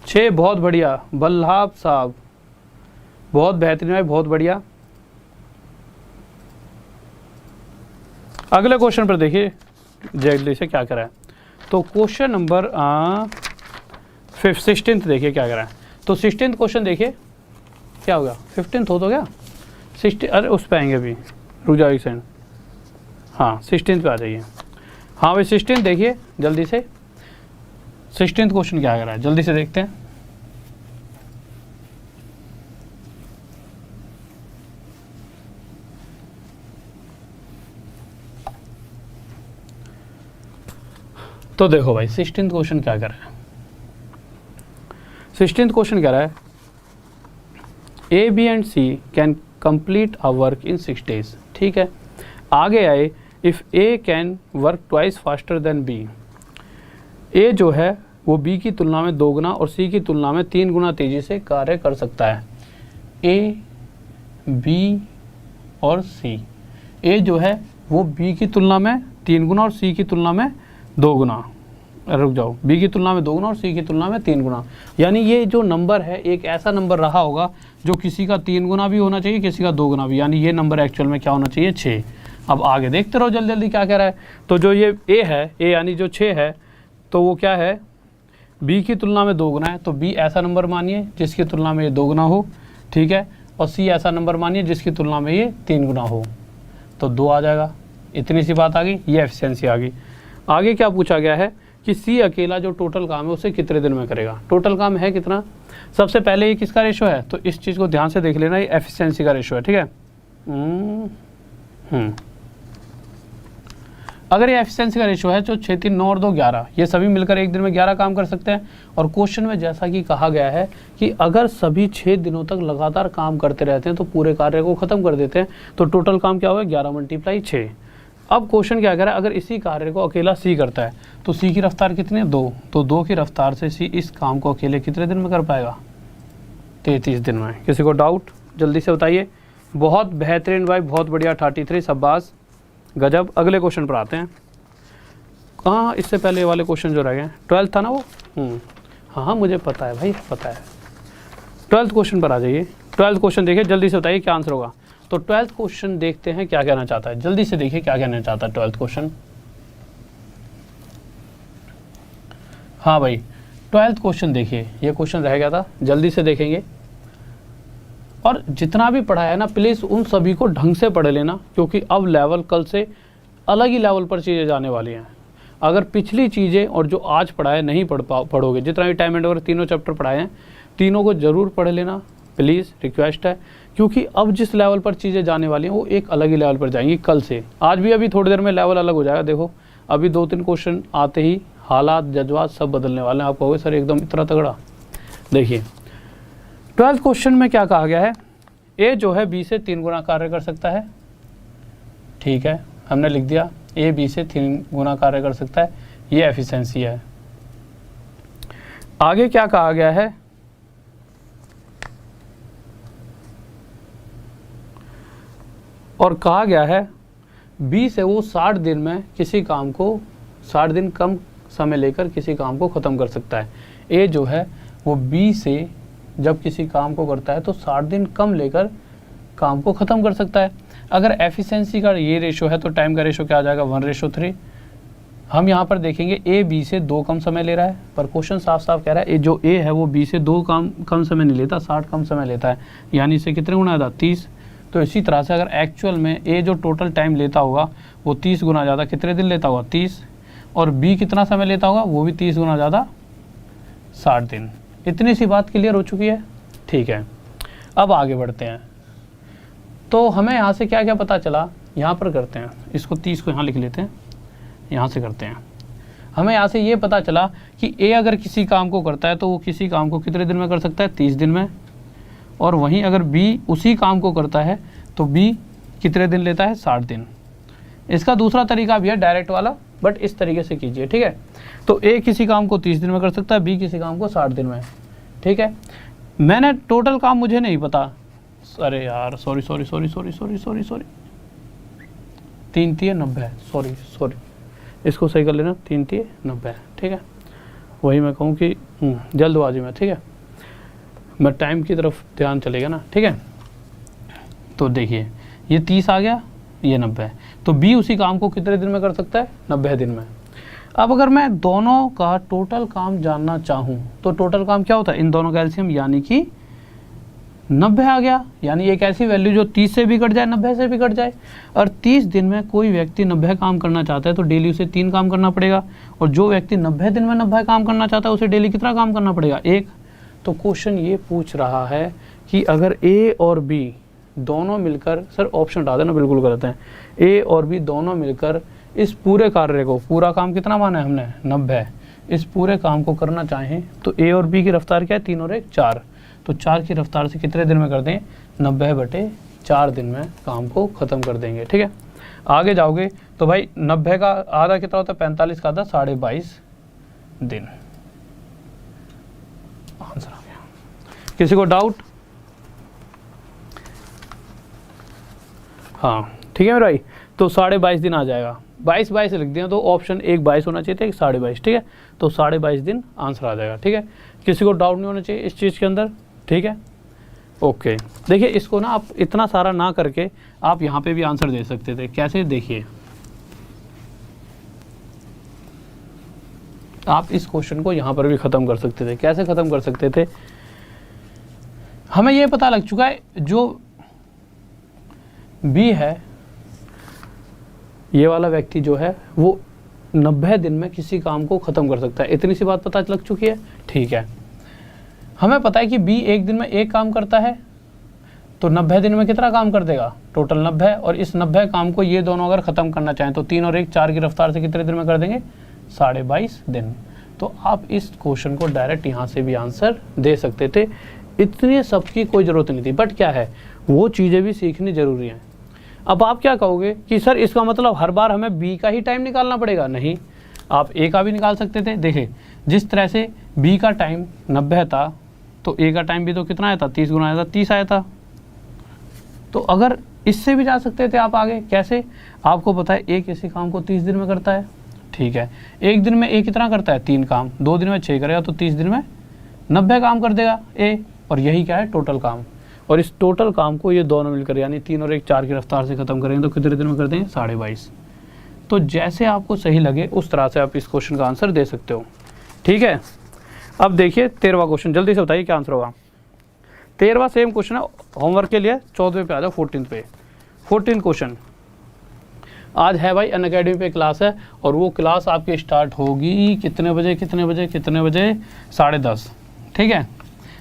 6 बहुत बढ़िया। बल्लाभ साहब बहुत बेहतरीन है, बहुत बढ़िया। अगले क्वेश्चन पर देखिए जल्दी से क्या करा है। तो क्वेश्चन नंबर 16 देखिए क्या करा है। तो 16 क्वेश्चन देखिए क्या होगा, 15 हो तो क्या 16, अरे उस पे आएंगे अभी, रुक जाओ एक सेकंड। हाँ 16 पे आ जाइए। हाँ भाई 16 देखिए जल्दी से, 16 क्वेश्चन क्या करा है जल्दी से देखते हैं। तो देखो भाई 16 क्वेश्चन क्या कर रहा है। 16 क्वेश्चन कह रहा है A B and C can complete a work in 6 days। ठीक है, आगे आए if A can work twice faster than B. A जो है वो बी की तुलना में 2 गुना और सी की तुलना में 3 गुना तेज़ी से कार्य कर सकता है। ए, बी और सी। ए जो है वो बी की तुलना में 3 गुना और सी की तुलना में 2 गुना। रुक जाओ, बी की तुलना में 2 गुना और सी की तुलना में 3 गुना, यानी ये जो नंबर है एक ऐसा नंबर रहा होगा जो किसी का 3 गुना भी होना चाहिए, किसी का 2 गुना भी, यानी ये नंबर एक्चुअल में क्या होना चाहिए 6। अब आगे देखते रहो जल्दी जल्दी क्या कह रहा है। तो जो ये ए है, ए यानी जो 6 है, तो वो क्या है, बी की तुलना में 2 गुना है, तो बी ऐसा नंबर मानिए जिसकी तुलना में ये 2 गुना हो, ठीक है, और सी ऐसा नंबर मानिए जिसकी तुलना में ये 3 गुना हो, तो 2 आ जाएगा। इतनी सी बात आ गई, ये एफिशिएंसी आ गई। आगे क्या पूछा गया है कि सी अकेला जो टोटल काम है उसे कितने दिन में करेगा। टोटल काम है कितना, सबसे पहले ये किसका रेशो है, तो इस चीज़ को ध्यान से देख लेना, ये एफिशिएंसी का रेशो है, ठीक है। अगर ये एफिशिएंसी का रेशो है तो 6 3 9 और 2 11, ये सभी मिलकर एक दिन में 11 काम कर सकते हैं। और क्वेश्चन में जैसा कि कहा गया है कि अगर सभी 6 दिनों तक लगातार काम करते रहते हैं तो पूरे कार्य को खत्म कर देते हैं, तो टोटल काम क्या होगा 11 × 6। अब क्वेश्चन क्या कह रहा है, अगर इसी कार्य को अकेला सी करता है तो सी की रफ्तार कितनी है 2, तो 2 की रफ्तार से सी इस काम को अकेले कितने दिन में कर पाएगा 33 दिन में। किसी को डाउट जल्दी से बताइए। बहुत बेहतरीन भाई, बहुत बढ़िया, 33 शाबाश गजब। अगले क्वेश्चन पर आते हैं। कहाँ इससे पहले वाले क्वेश्चन जो रह गए, 12th था ना वो, हाँ मुझे पता है भाई, पता है। 12th क्वेश्चन पर आ जाइए। 12th क्वेश्चन देखिए, जल्दी से बताइए क्या आंसर होगा। तो 12th क्वेश्चन देखते हैं क्या कहना चाहता है, जल्दी से देखिए क्या कहना चाहता है 12th क्वेश्चन। हाँ भाई 12th क्वेश्चन देखिए, ये क्वेश्चन रह गया था, जल्दी से देखेंगे। और जितना भी पढ़ा है ना प्लीज़ उन सभी को ढंग से पढ़ लेना, क्योंकि अब लेवल कल से अलग ही लेवल पर चीज़ें जाने वाली हैं। अगर पिछली चीज़ें और जो आज पढ़ा है नहीं पढ़ोगे, जितना भी टाइम एंड ओवर तीनों चैप्टर पढ़ाए हैं, तीनों को ज़रूर पढ़ लेना प्लीज़, रिक्वेस्ट है। क्योंकि अब जिस लेवल पर चीज़ें जाने वाली हैं वो एक अलग ही लेवल पर जाएंगी कल से। आज भी अभी थोड़ी देर में लेवल अलग हो जाएगा। देखो अभी 2-3 क्वेश्चन आते ही हालात जज्बात सब बदलने वाले हैं। आप कहोगे सर एकदम इतना तगड़ा। देखिए 12th क्वेश्चन में क्या कहा गया है, ए जो है बी से 3 गुना कार्य कर सकता है, ठीक है, हमने लिख दिया ए बी से 3 गुना कार्य कर सकता है, ये एफिशिएंसी है। आगे क्या कहा गया है, और कहा गया है बी से वो 60 दिन में किसी काम को 60 दिन कम समय लेकर किसी काम को ख़त्म कर सकता है। ए जो है वो बी से जब किसी काम को करता है तो 60 दिन कम लेकर काम को ख़त्म कर सकता है। अगर एफिशिएंसी का ये रेशो है तो टाइम का रेशो क्या आ जाएगा 1:3। हम यहाँ पर देखेंगे ए बी से 2 कम समय ले रहा है, पर क्वेश्चन साफ साफ कह रहा है जो ए है वो बी से 2 कम समय नहीं लेता, 60 कम समय लेता है, यानी इसे कितने गुना ज़्यादा 30। तो इसी तरह से अगर एक्चुअल में ए जो टोटल टाइम लेता होगा वो 30 गुना ज़्यादा कितने दिन लेता होगा 30, और बी कितना समय लेता होगा वो भी 30 गुना ज़्यादा 60 दिन। इतनी सी बात क्लियर हो चुकी है, ठीक है। अब आगे बढ़ते हैं। तो हमें यहाँ से क्या क्या पता चला, यहाँ पर करते हैं, इसको 30 को यहाँ लिख लेते हैं, यहाँ से करते हैं। हमें यहाँ से ये पता चला कि ए अगर किसी काम को करता है तो वो किसी काम को कितने दिन में कर सकता है 30 दिन में, और वहीं अगर बी उसी काम को करता है तो बी कितने दिन लेता है 60 दिन। इसका दूसरा तरीका भी है डायरेक्ट वाला, बट इस तरीके से कीजिए, ठीक है। तो ए किसी काम को 30 दिन में कर सकता है, बी किसी काम को 60 दिन में, ठीक है। मैंने टोटल काम मुझे नहीं पता, अरे यार सॉरी 3 3 90, सॉरी इसको सही कर लेना, 3 3 90, ठीक है। वही मैं कहूँ कि जल्दबाजी में, ठीक है, मैं टाइम की तरफ ध्यान चलेगा ना, ठीक है। तो देखिए ये 30 आ गया, ये 90 है, तो बी उसी काम को कितने दिन में कर सकता है 90 दिन में। अब अगर मैं दोनों का टोटल काम जानना चाहूँ तो टोटल काम क्या होता है, इन दोनों का एलसीएम यानी कि 90 आ गया, यानी एक ऐसी वैल्यू जो 30 से भी कट जाए 90 से भी कट जाए। और 30 दिन में कोई व्यक्ति 90 काम करना चाहता है तो डेली उसे 3 काम करना पड़ेगा, और जो व्यक्ति 90 दिन में 90 काम करना चाहता है उसे डेली कितना काम करना पड़ेगा 1। तो क्वेश्चन ये पूछ रहा है कि अगर ए और बी दोनों मिलकर, सर ऑप्शन हटा देना बिल्कुल गलत है, ए और बी दोनों मिलकर इस पूरे कार्य को, पूरा काम कितना माना है हमने 90, इस पूरे काम को करना चाहें तो ए और बी की रफ्तार क्या है 3 और 1 4, तो 4 की रफ्तार से कितने दिन में कर दें 90/4 दिन में काम को ख़त्म कर देंगे, ठीक है। आगे जाओगे तो भाई 90 का आधा कितना होता है 45 का आधा 22.5 दिन। आंसर आ गया। किसी को डाउट? हाँ ठीक है मेरे भाई, तो 22.5 दिन आ जाएगा। 22 22 लिख दिया तो ऑप्शन एक 22 होना चाहिए था, एक 22.5, ठीक है। तो 22.5 दिन आंसर आ जाएगा, ठीक है। किसी को डाउट नहीं होना चाहिए इस चीज़ के अंदर, ठीक है। ओके, देखिए इसको ना आप इतना सारा ना करके आप यहाँ पे भी आंसर दे सकते थे। कैसे, देखिए आप इस क्वेश्चन को यहाँ पर भी ख़त्म कर सकते थे। कैसे ख़त्म कर सकते थे, हमें ये पता लग चुका है जो बी है, ये वाला व्यक्ति जो है वो 90 दिन में किसी काम को ख़त्म कर सकता है। इतनी सी बात पता लग चुकी है, ठीक है। हमें पता है कि बी एक दिन में एक काम करता है, तो 90 दिन में कितना काम कर देगा, टोटल 90। और इस 90 काम को ये दोनों अगर ख़त्म करना चाहें तो 3 और 1 4 की रफ्तार से कितने दिन में कर देंगे, 22.5 दिन। तो आप इस क्वेश्चन को डायरेक्ट यहाँ से भी आंसर दे सकते थे। इतनी सबकी कोई ज़रूरत नहीं थी, बट क्या है, वो चीज़ें भी सीखनी ज़रूरी हैं। अब आप क्या कहोगे कि सर इसका मतलब हर बार हमें बी का ही टाइम निकालना पड़ेगा? नहीं, आप ए का भी निकाल सकते थे। देखिए जिस तरह से बी का टाइम 90 था, तो ए का टाइम भी तो कितना आया था, 30 गुना आया था, 30 आया था। तो अगर इससे भी जा सकते थे आप आगे। कैसे, आपको पता है ए किसी काम को 30 दिन में करता है, ठीक है। एक दिन में ए कितना करता है, 3 काम, 2 दिन में 6 करेगा, तो 30 दिन में 90 काम कर देगा ए। और यही क्या है, टोटल काम। और इस टोटल काम को ये दोनों मिलकर यानी 3 और 1 4 की रफ्तार से खत्म करेंगे तो कितने दिन में कर देंगे, 22.5। तो जैसे आपको सही लगे उस तरह से आप इस क्वेश्चन का आंसर दे सकते हो, ठीक है। अब देखिए 13वां क्वेश्चन, जल्दी से बताइए क्या आंसर होगा। 13वां सेम क्वेश्चन है, होमवर्क के लिए 14वें पे आ जाओ, 14 पे। 14 क्वेश्चन आज है भाई, अनअकैडमी पे क्लास है और वो क्लास आपकी स्टार्ट होगी कितने बजे, कितने बजे, कितने बजे, 10:30, ठीक है।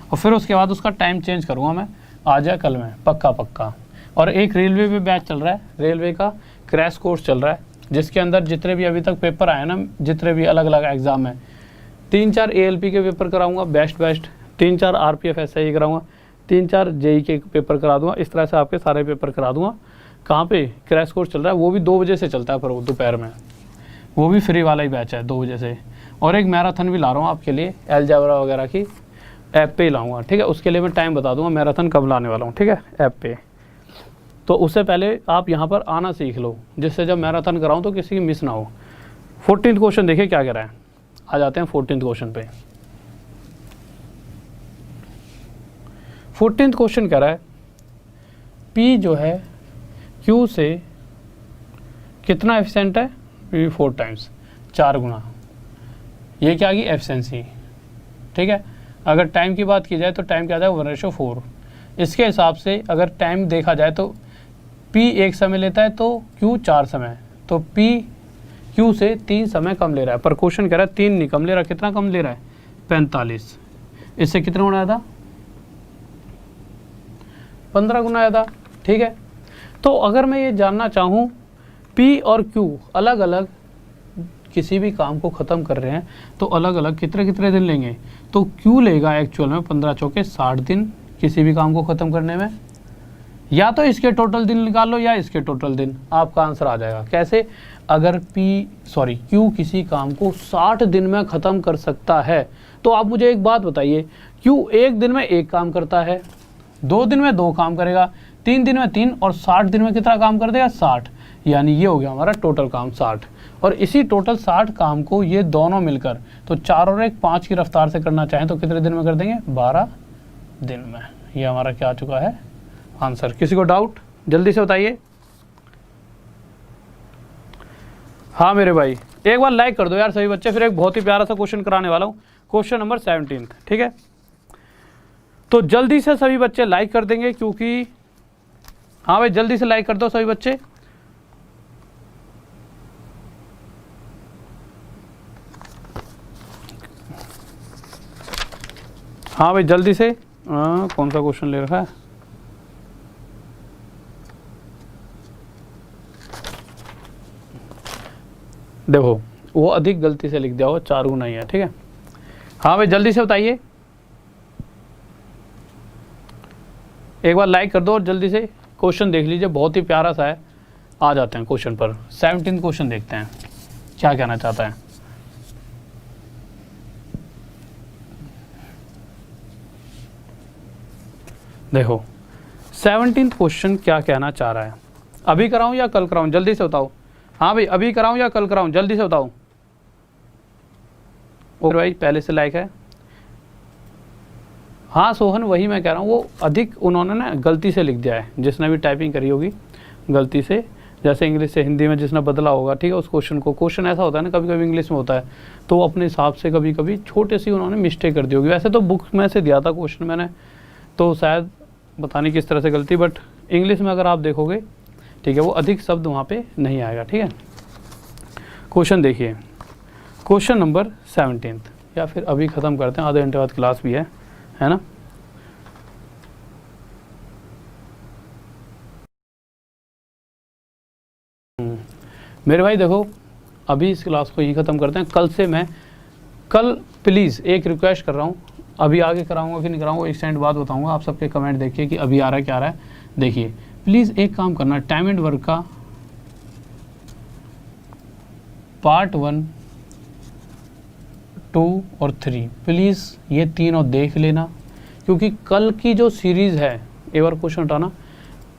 और फिर उसके बाद उसका टाइम चेंज करूँगा मैं, आज या कल में, पक्का पक्का। और एक रेलवे पे बैच चल रहा है, रेलवे का क्रैश कोर्स चल रहा है, जिसके अंदर जितने भी अभी तक पेपर आए ना, जितने भी अलग अलग एग्ज़ाम हैं, 3-4 ALP के पेपर कराऊंगा बेस्ट, 3-4 RPF SI कराऊंगा, 3-4 JEE के पेपर करा दूंगा। इस तरह से आपके सारे पेपर करा दूंगा। कहाँ पे क्रैश कोर्स चल रहा है, वो भी 2 बजे से चलता है, पर वो दोपहर में, वो भी फ्री वाला ही बैच है 2 बजे से। और एक मैराथन भी ला रहा हूँ आपके लिए, अलजेब्रा वगैरह की ऐप पे ही लाऊंगा, ठीक है। उसके लिए मैं टाइम बता दूंगा मैराथन कब लाने वाला हूँ, ठीक है, ऐप पे। तो उससे पहले आप यहाँ पर आना सीख लो, जिससे जब मैराथन कराऊँ तो किसी की मिस ना हो। 14th क्वेश्चन देखिए क्या कह रहा है, आ जाते हैं 14th क्वेश्चन पे। 14th क्वेश्चन कह रहा है P जो है Q से कितना एफिशिएंट है, P 4 टाइम्स, 4 गुना। ये क्या की एफिशिएंसी, ठीक है। अगर टाइम की बात की जाए तो टाइम क्या आ जाएगा, 1:4। इसके हिसाब से अगर टाइम देखा जाए तो P 1 समय लेता है तो Q 4 समय, तो P Q से 3 समय कम ले रहा है। पर क्वेश्चन कह रहा है 3 नहीं कम ले रहा, कितना कम ले रहा है, 45। इससे कितना गुना आया था, 15 गुना आया था, ठीक है। तो अगर मैं ये जानना चाहूँ P और Q अलग अलग किसी भी काम को ख़त्म कर रहे हैं तो अलग अलग कितने कितने दिन लेंगे, तो Q लेगा एक्चुअल में 15 चौके 60 दिन किसी भी काम को ख़त्म करने में। या तो इसके टोटल दिन निकाल लो या इसके टोटल दिन, आपका आंसर आ जाएगा। कैसे, अगर Q किसी काम को 60 दिन में ख़त्म कर सकता है तो आप मुझे एक बात बताइए, Q एक दिन में एक काम करता है, 2 दिन में 2 काम करेगा, 3 दिन में 3 और 60 दिन में कितना काम कर देगा, 60। यानी ये हो गया हमारा टोटल काम 60। और इसी टोटल 60 काम को ये दोनों मिलकर तो 4 और 1 5 की रफ्तार से करना चाहें तो कितने दिन में कर देंगे, 12 दिन में। ये हमारा क्या आ चुका है आंसर। किसी को डाउट जल्दी से बताइए। हाँ मेरे भाई एक बार लाइक कर दो यार सभी बच्चे, फिर एक बहुत ही प्यारा सा क्वेश्चन कराने वाला हूँ, क्वेश्चन नंबर 17, ठीक है। तो जल्दी से सभी बच्चे लाइक कर देंगे, क्योंकि हाँ भाई जल्दी से लाइक कर दो सभी बच्चे। हाँ भाई जल्दी से, कौन सा क्वेश्चन ले रखा है, देखो वो अधिक गलती से लिख दिया हो, 4 गुना ही है, ठीक है। हाँ भाई जल्दी से बताइए, एक बार लाइक कर दो और जल्दी से क्वेश्चन देख लीजिए, बहुत ही प्यारा सा है। आ जाते हैं क्वेश्चन पर। 17 क्वेश्चन देखते हैं क्या कहना चाहता है। देखो 17th क्वेश्चन क्या कहना चाह रहा है, अभी कराऊं या कल कराऊं, जल्दी से बताओ। हाँ भाई, अभी कराऊँ या कल कराऊँ, जल्दी से बताओ। ओके भाई, पहले से लाइक है। हाँ सोहन, वही मैं कह रहा हूँ, वो अधिक उन्होंने ना गलती से लिख दिया है, जिसने भी टाइपिंग करी होगी गलती से, जैसे इंग्लिश से हिंदी में जिसने बदला होगा, ठीक है, उस क्वेश्चन को, क्वेश्चन ऐसा होता है ना कभी कभी इंग्लिश में होता है, तो वो अपने हिसाब से कभी कभी छोटे सी उन्होंने मिस्टेक कर दी होगी। वैसे तो बुक में से दिया था क्वेश्चन मैंने, तो शायद पता नहीं किस तरह से गलती, बट इंग्लिश में अगर आप देखोगे, ठीक है, वो अधिक शब्द वहाँ पे नहीं आएगा। ठीक है, क्वेश्चन देखिए, क्वेश्चन नंबर 17, या फिर अभी ख़त्म करते हैं, आधे घंटे बाद क्लास भी है ना। मेरे भाई देखो, अभी इस क्लास को ही ख़त्म करते हैं। कल प्लीज़ एक रिक्वेस्ट कर रहा हूँ, अभी आगे कराऊंगा कि नहीं कराऊंगा एक सेकंड बाद बताऊंगा। आप सबके कमेंट देखिए कि अभी आ रहा है क्या आ रहा है। देखिए प्लीज़ एक काम करना, टाइम एंड वर्क का पार्ट 1, 2 और 3 प्लीज़ ये तीनों देख लेना, क्योंकि कल की जो सीरीज़ है, एक बार क्वेश्चन उठाना,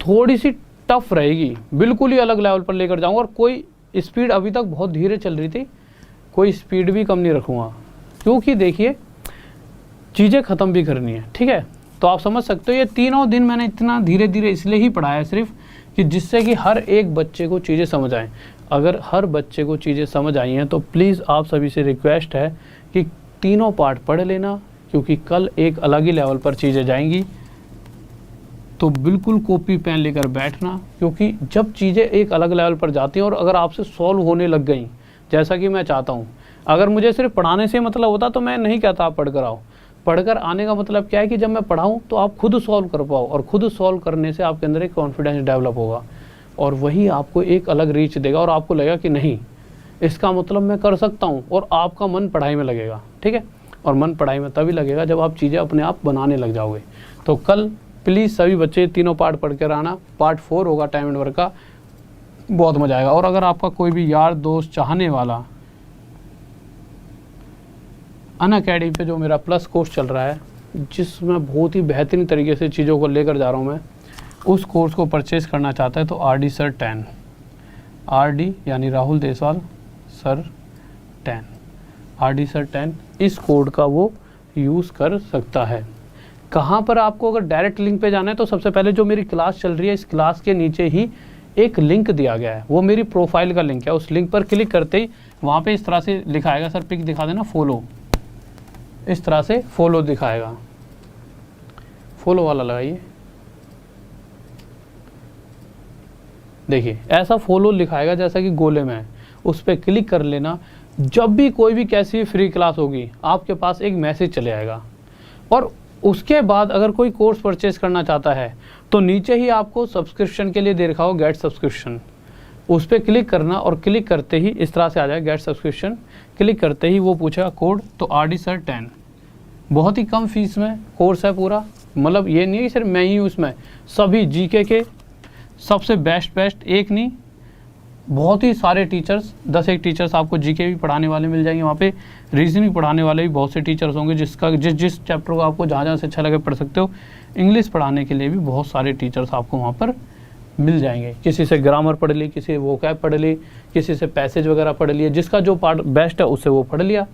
थोड़ी सी टफ रहेगी, बिल्कुल ही अलग लेवल पर लेकर जाऊंगा। और कोई स्पीड अभी तक बहुत धीरे चल रही थी, कोई स्पीड भी कम नहीं रखूँगा, क्योंकि देखिए चीज़ें ख़त्म भी करनी है। ठीक है, तो आप समझ सकते हो ये तीनों दिन मैंने इतना धीरे धीरे इसलिए ही पढ़ाया सिर्फ कि जिससे कि हर एक बच्चे को चीज़ें समझ आएँ। अगर हर बच्चे को चीज़ें समझ आई हैं तो प्लीज़ आप सभी से रिक्वेस्ट है कि तीनों पार्ट पढ़ लेना, क्योंकि कल एक अलग ही लेवल पर चीज़ें जाएंगी। तो बिल्कुल कॉपी पेन लेकर बैठना, क्योंकि जब चीज़ें एक अलग लेवल पर जाती हैं और अगर आपसे सॉल्व होने लग गई जैसा कि मैं चाहता हूँ, अगर मुझे सिर्फ पढ़ाने से मतलब होता तो मैं नहीं कहता आप पढ़कर आओ। पढ़कर आने का मतलब क्या है कि जब मैं पढ़ाऊँ तो आप खुद सॉल्व कर पाओ, और खुद सॉल्व करने से आपके अंदर एक कॉन्फिडेंस डेवलप होगा, और वही आपको एक अलग रीच देगा, और आपको लगेगा कि नहीं इसका मतलब मैं कर सकता हूँ, और आपका मन पढ़ाई में लगेगा। ठीक है, और मन पढ़ाई में तभी लगेगा जब आप चीज़ें अपने आप बनाने लग जाओगे। तो कल प्लीज़ सभी बच्चे तीनों पार्ट पढ़ कर आना, पार्ट 4 होगा टाइम एंड वर्क का, बहुत मज़ा आएगा। और अगर आपका कोई भी यार दोस्त चाहने वाला अनअकैडमी पे जो मेरा प्लस कोर्स चल रहा है, जिसमें बहुत ही बेहतरीन तरीके से चीज़ों को लेकर जा रहा हूँ मैं, उस कोर्स को परचेज़ करना चाहता है तो RD सर 10, RD यानी Rahul Deswal sir 10, RD sir 10 इस कोड का वो यूज़ कर सकता है। कहाँ पर आपको अगर डायरेक्ट लिंक पे जाना है तो सबसे पहले जो मेरी क्लास चल रही है, इस क्लास के नीचे ही एक लिंक दिया गया है, वो मेरी प्रोफाइल का लिंक है। उस लिंक पर क्लिक करते ही वहाँ पे इस तरह से लिखा आएगा, सर पिक दिखा देना, फॉलो, इस तरह से फॉलो दिखाएगा, फॉलो वाला लगाइए, देखिए ऐसा फॉलो लिखाएगा जैसा कि गोले में है, उस पर क्लिक कर लेना। जब भी कोई भी कैसी भी फ्री क्लास होगी आपके पास एक मैसेज चले आएगा, और उसके बाद अगर कोई कोर्स परचेज करना चाहता है तो नीचे ही आपको सब्सक्रिप्शन के लिए दे रखा हो गेट सब्सक्रिप्शन, उस पर क्लिक करना, और क्लिक करते ही इस तरह से आ जाए गेट सब्सक्रिप्शन। क्लिक करते ही वो पूछेगा कोड, तो RD सर 10 बहुत ही कम फीस में कोर्स है पूरा, मतलब ये नहीं है सिर्फ मैं ही हूँ इसमें, सभी GK के सबसे बेस्ट एक नहीं, बहुत ही सारे टीचर्स, 10 टीचर्स आपको GK भी पढ़ाने वाले मिल जाएंगे, वहाँ पे रीजनिंग पढ़ाने वाले भी बहुत से टीचर्स होंगे, जिस चैप्टर को आपको जहाँ से अच्छा लगे पढ़ सकते हो। इंग्लिश पढ़ाने के लिए भी बहुत सारे टीचर्स आपको वहाँ पर मिल जाएंगे, किसी से ग्रामर पढ़ ली, किसी से वोकैब पढ़ ली, किसी से पैसेज वगैरह पढ़ लिया, जिसका जो पार्ट बेस्ट है उससे वो पढ़ लिया।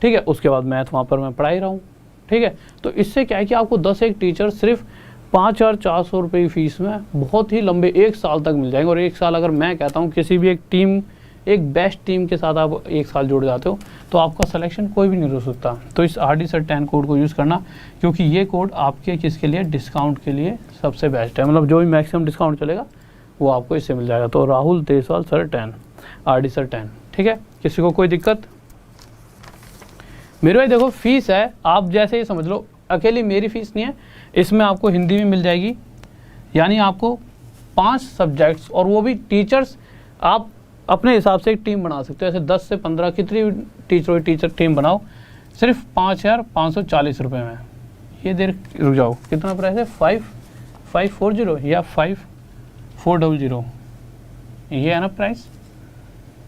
ठीक है, उसके बाद मैथ वहाँ पर मैं पढ़ा ही रहा हूँ। ठीक है, तो इससे क्या है कि आपको 10 टीचर सिर्फ 5,400 रुपये फीस में बहुत ही लंबे 1 साल तक मिल जाएंगे। और 1 साल अगर मैं कहता हूँ किसी भी एक टीम, एक बेस्ट टीम के साथ आप 1 साल जुड़ जाते हो तो आपका सिलेक्शन कोई भी नहीं रोक सकता। तो इस RD सर 10 कोड को यूज़ करना, क्योंकि ये कोड आपके किसके लिए, डिस्काउंट के लिए सबसे बेस्ट है, मतलब जो भी मैक्सिमम डिस्काउंट चलेगा वो आपको इससे मिल जाएगा। तो Rahul Deswal sir 10, RD sir 10। ठीक है, किसी को कोई दिक्कत? मेरे भाई देखो फीस है, आप जैसे ही समझ लो, अकेली मेरी फीस नहीं है, इसमें आपको हिंदी में मिल जाएगी, यानी आपको 5 सब्जेक्ट्स, और वो भी टीचर्स आप अपने हिसाब से एक टीम बना सकते हो, ऐसे 10 से 15 कितनी भी टीचर टीम बनाओ, सिर्फ 5,540 रुपये में। ये देर रुक जाओ, कितना प्राइस है? 5,540 या 5,400, ये है ना प्राइस?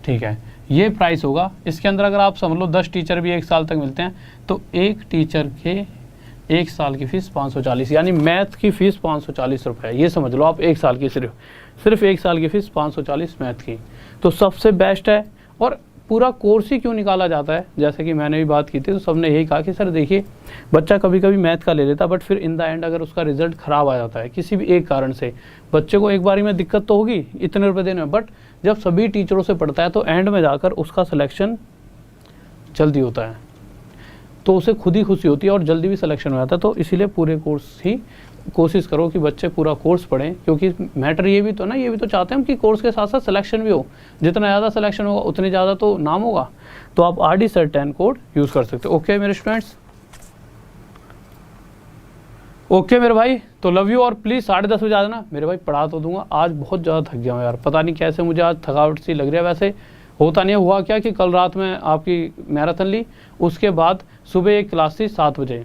ठीक है, ये प्राइस होगा। इसके अंदर अगर आप समझ लो 10 टीचर भी 1 साल तक मिलते हैं तो एक टीचर के 1 साल की फ़ीस 540, यानी मैथ की फ़ीस 540 रुपये, ये समझ लो आप 1 साल की, सिर्फ 1 साल की फ़ीस 540 मैथ की। तो सबसे बेस्ट है। और पूरा कोर्स ही क्यों निकाला जाता है, जैसे कि मैंने भी बात की थी, तो सबने यही कहा कि सर देखिए बच्चा कभी कभी मैथ का ले लेता, बट फिर इन द एंड अगर उसका रिजल्ट ख़राब आ जाता है किसी भी एक कारण से, बच्चे को एक बारी में दिक्कत तो होगी इतने रुपए देने में, बट जब सभी टीचरों से पढ़ता है तो एंड में जाकर उसका सिलेक्शन जल्दी होता है, तो उसे खुद ही खुशी होती है और जल्दी भी सिलेक्शन हो जाता है। तो इसीलिए पूरे कोर्स ही कोशिश करो कि बच्चे पूरा कोर्स पढ़ें, क्योंकि मैटर ये भी तो ना, ये भी तो चाहते हैं हम कि कोर्स के साथ साथ सिलेक्शन भी हो। जितना ज़्यादा सिलेक्शन होगा उतनी ज़्यादा तो नाम होगा। तो आप RD Sir 10 कोड यूज़ कर सकते हो। ओके मेरे स्टूडेंट्स, ओके मेरे भाई, तो लव यू। और प्लीज़ 10:30 बजे आ जाना मेरे भाई, पढ़ा तो दूंगा। आज बहुत ज़्यादा थक गया हूँ यार, पता नहीं कैसे मुझे आज थकावट सी लग रही है। वैसे होता नहीं, हुआ क्या कि कल रात में आपकी मैराथन ली, उसके बाद सुबह एक क्लास थी 7 बजे,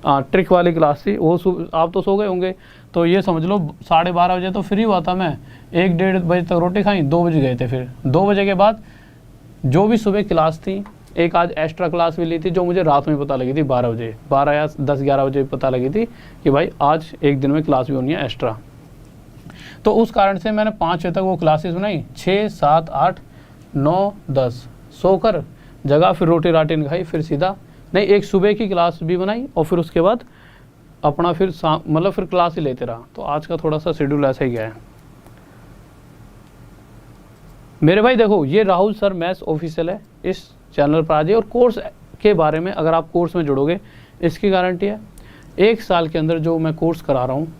ट्रिक वाली क्लास थी, वो आप तो सो गए होंगे, तो ये समझ लो 12:30 बजे तो फ्री हुआ था मैं, 1-1:30 बजे तक रोटी खाई, 2 बजे गए थे। फिर 2 बजे के बाद जो भी सुबह क्लास थी, एक आज एक्स्ट्रा क्लास भी ली थी, जो मुझे रात में पता लगी थी 12 बजे, 12 या 10-11 बजे पता लगी थी कि भाई आज एक दिन में क्लास भी होनी है एक्स्ट्रा। तो उस कारण से मैंने 5 बजे तक वो क्लासेस बनाई, 6, 7, 8, 9, 10 सोकर जगह, फिर रोटी राटी खाई, फिर सीधा नहीं, एक सुबह की क्लास भी बनाई और फिर उसके बाद अपना फिर मतलब फिर क्लास ही लेते रहा। तो आज का थोड़ा सा शेड्यूल ऐसा ही गया है मेरे भाई। देखो ये राहुल सर मैथ्स ऑफिशियल है, इस चैनल पर आ जाइए। और कोर्स के बारे में, अगर आप कोर्स में जुड़ोगे, इसकी गारंटी है 1 साल के अंदर जो मैं कोर्स करा रहा हूँ,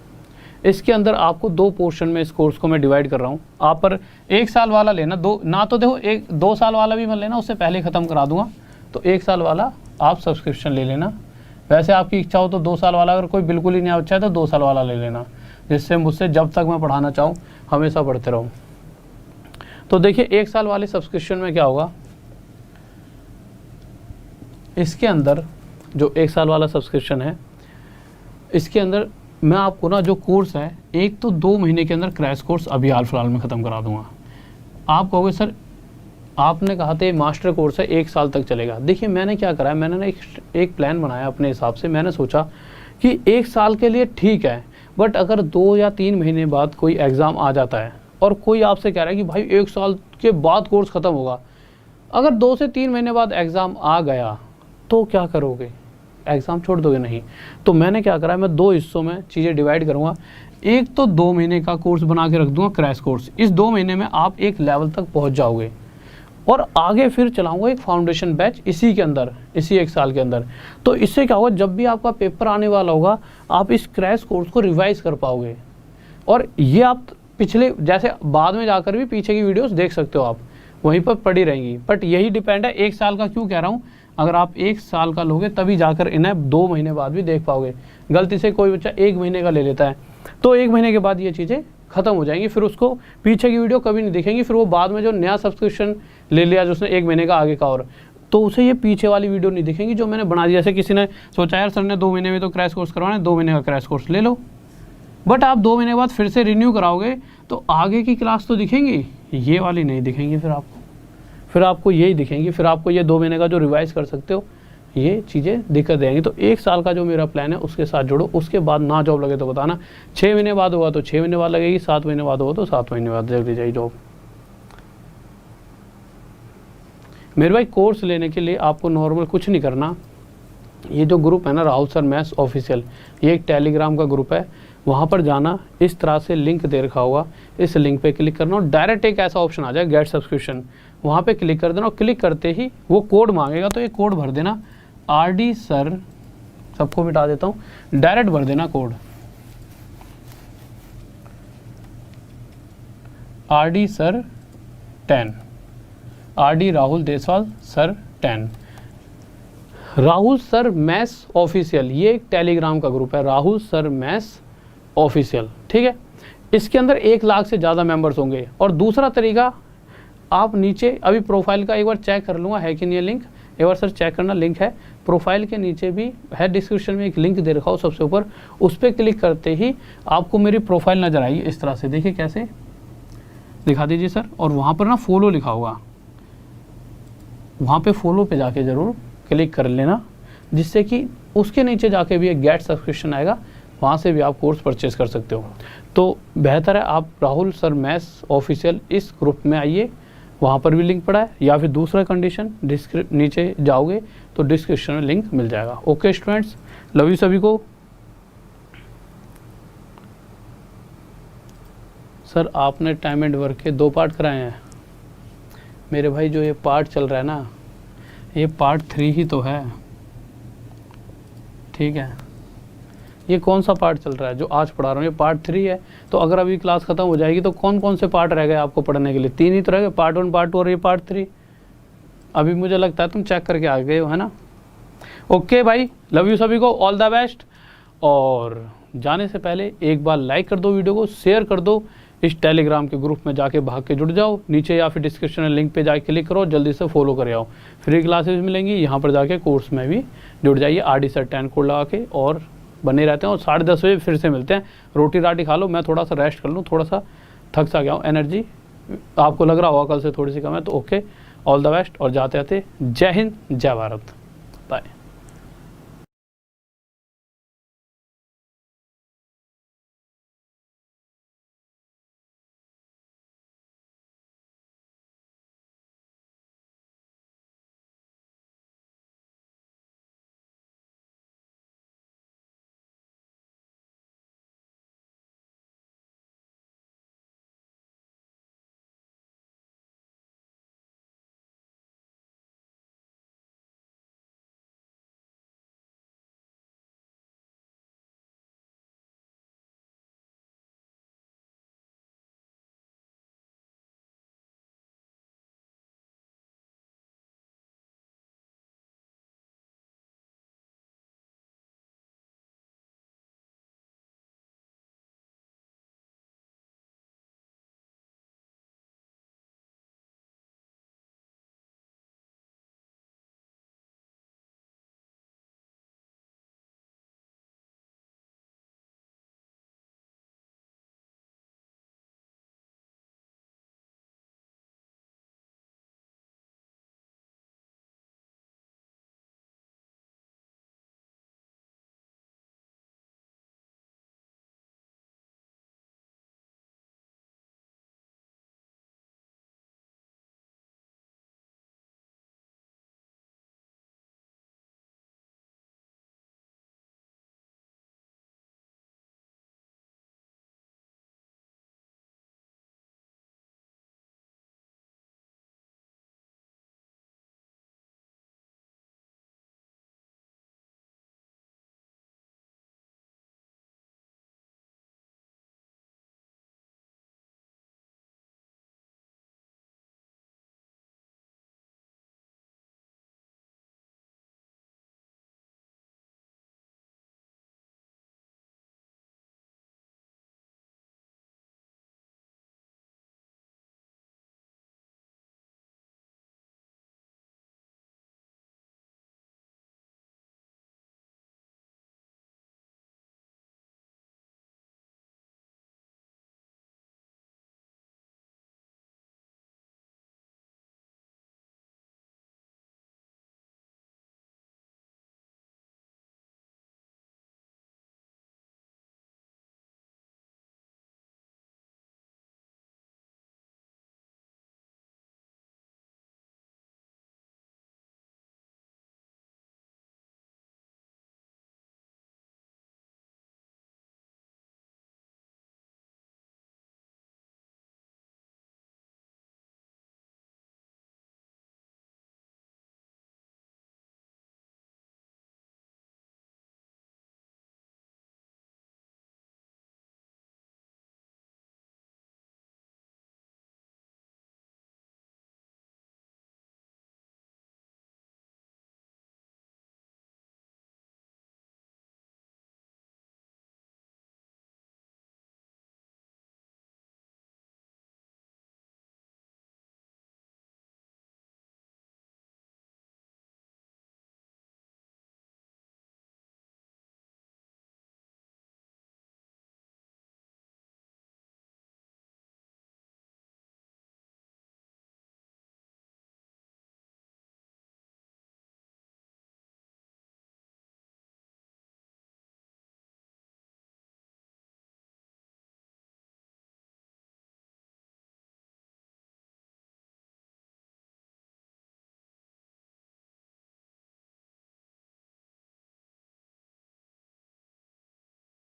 इसके अंदर आपको 2 पोर्शन में इस कोर्स को मैं डिवाइड कर रहा हूँ। आप पर 1 साल वाला लेना, 2 ना तो देखो 2 साल वाला भी मत लेना, उससे पहले ख़त्म करा दूंगा। तो 1 साल वाला आप सब्सक्रिप्शन ले लेना। वैसे आपकी इच्छा हो तो 2 साल वाला, अगर कोई बिल्कुल ही नहीं अच्छा है तो 2 साल वाला ले लेना, जिससे मुझसे जब तक मैं पढ़ाना चाहूँ हमेशा पढ़ते रहूँ। तो देखिए 1 साल वाले सब्सक्रिप्शन में क्या होगा, इसके अंदर जो 1 साल वाला सब्सक्रिप्शन है, इसके अंदर मैं आपको ना जो कोर्स है, एक तो 2 महीने के अंदर क्रैश कोर्स अभी हाल फिलहाल में ख़त्म करा दूंगा। आप कहोगे सर आपने कहा था मास्टर कोर्स है 1 साल तक चलेगा। देखिए मैंने क्या करा है, मैंने ना एक प्लान बनाया अपने हिसाब से। मैंने सोचा कि 1 साल के लिए ठीक है, बट अगर 2 या 3 महीने बाद कोई एग्ज़ाम आ जाता है और कोई आपसे कह रहा है कि भाई 1 साल के बाद कोर्स ख़त्म होगा, अगर 2 से 3 महीने बाद एग्ज़ाम आ गया तो क्या करोगे, एग्ज़ाम छोड़ दोगे? नहीं। तो मैंने क्या करा है, मैं 2 हिस्सों में चीज़ें डिवाइड करूँगा। एक तो 2 महीने का कोर्स बना के रख दूँगा, क्रैश कोर्स। इस 2 महीने में आप एक लेवल तक पहुँच जाओगे और आगे फिर चलाऊंगा एक फाउंडेशन बैच इसी के अंदर, इसी 1 साल के अंदर। तो इससे क्या होगा, जब भी आपका पेपर आने वाला होगा आप इस क्रैश कोर्स को रिवाइज कर पाओगे। और ये आप पिछले, जैसे बाद में जाकर भी पीछे की वीडियोस देख सकते हो, आप वहीं पर पड़ी रहेंगी। बट यही डिपेंड है 1 साल का क्यों कह रहा हूँ, अगर आप 1 साल का लोगे तभी जाकर इन्हें 2 महीने बाद भी देख पाओगे। गलती से कोई बच्चा 1 महीने का ले लेता है तो 1 महीने के बाद ये चीज़ें ख़त्म हो जाएंगी, फिर उसको पीछे की वीडियो कभी नहीं दिखेंगी। फिर वो बाद में जो नया सब्सक्रिप्शन ले लिया, जो उसने 1 महीने का आगे का, और तो उसे ये पीछे वाली वीडियो नहीं दिखेंगी जो मैंने बना दी। जैसे किसी ने सोचा यार सर ने 2 महीने में तो क्रैश कोर्स करवाना है, 2 महीने का क्रैश कोर्स ले लो, बट आप 2 महीने के बाद फिर से रिन्यू कराओगे तो आगे की क्लास तो दिखेंगी, ये वाली नहीं दिखेंगी। फिर आपको यही दिखेंगी। फिर आपको ये 2 महीने का जो रिवाइज कर सकते हो, ये चीज़ें दिक्कत देंगी। तो 1 साल का जो मेरा प्लान है उसके साथ जुड़ो। उसके बाद ना जॉब लगे तो बताना, 6 महीने बाद होगा तो 6 महीने बाद लगेगी, 7 महीने बाद होगा तो 7 महीने बाद लग जाएगी जॉब। मेरे भाई कोर्स लेने के लिए आपको नॉर्मल कुछ नहीं करना। ये जो ग्रुप है ना राहुल सर मैथ्स ऑफिशियल, ये एक टेलीग्राम का ग्रुप है। वहाँ पर जाना, इस तरह से लिंक दे रखा होगा, इस लिंक पे क्लिक करना और डायरेक्ट एक ऐसा ऑप्शन आ जाए गेट सब्सक्रिप्शन, वहाँ पे क्लिक कर देना। और क्लिक करते ही वो कोड मांगेगा तो ये कोड भर देना, RD सर, सबको मिटा देता हूँ, डायरेक्ट भर देना code RD sir 10, RD Rahul Deswal sir 10। Rahul sir maths official, ये एक टेलीग्राम का ग्रुप है, राहुल सर मैथ्स ऑफिशियल, ठीक है। इसके अंदर 1 लाख से ज़्यादा मेंबर्स होंगे। और दूसरा तरीका, आप नीचे अभी प्रोफाइल का एक बार चेक कर लूँगा है कि नहीं, लिंक एक बार सर चेक करना, लिंक है प्रोफाइल के नीचे भी है, डिस्क्रिप्शन में एक लिंक दे रखा हो सबसे ऊपर, उस पर क्लिक करते ही आपको मेरी प्रोफाइल नज़र आएगी इस तरह से। देखिए कैसे, दिखा दीजिए सर। और वहाँ पर ना फॉलो लिखा होगा, वहाँ पे फॉलो पे जाके ज़रूर क्लिक कर लेना, जिससे कि उसके नीचे जाके भी एक गेट सब्सक्रिप्शन आएगा, वहाँ से भी आप कोर्स परचेज कर सकते हो। तो बेहतर है आप राहुल सर मैथ्स ऑफिशियल इस ग्रुप में आइए, वहाँ पर भी लिंक पड़ा है, या फिर दूसरा कंडीशन नीचे जाओगे तो डिस्क्रिप्शन में लिंक मिल जाएगा। ओके स्टूडेंट्स, लव यू सभी को। सर आपने टाइम एंड वर्क के 2 पार्ट कराए हैं मेरे भाई। जो ये पार्ट चल रहा है ना, ये पार्ट 3 ही तो है, ठीक है। ये कौन सा पार्ट चल रहा है जो आज पढ़ा रहा हूँ, ये पार्ट 3 है। तो अगर अभी क्लास खत्म हो जाएगी तो कौन कौन से पार्ट रह गए आपको पढ़ने के लिए? 3 ही तो रह गए, पार्ट 1, पार्ट 2 और ये पार्ट 3। अभी मुझे लगता है तुम चेक करके आ गए हो, है ना। ओके भाई, लव यू सभी को, ऑल द बेस्ट। और जाने से पहले एक बार लाइक कर दो वीडियो को, शेयर कर दो, इस टेलीग्राम के ग्रुप में जाके भाग के जुड़ जाओ, नीचे या फिर डिस्क्रिप्शन में लिंक पे जाके क्लिक करो, जल्दी से फॉलो कर आओ। फ्री क्लासेस मिलेंगी, यहाँ पर जाके कोर्स में भी जुड़ जाइए, RD सर 10 कोड लगा के, और बने रहते हैं। और 10:30 बजे फिर से मिलते हैं। रोटी राटी खा लो, मैं थोड़ा सा रेस्ट कर लूँ, थोड़ा सा थक सा गया हूँ, एनर्जी आपको लग रहा होगा कल से थोड़ी सी कम है। तो ओके, ऑल द बेस्ट। और जाते जाते जय हिंद, जय भारत, बाय।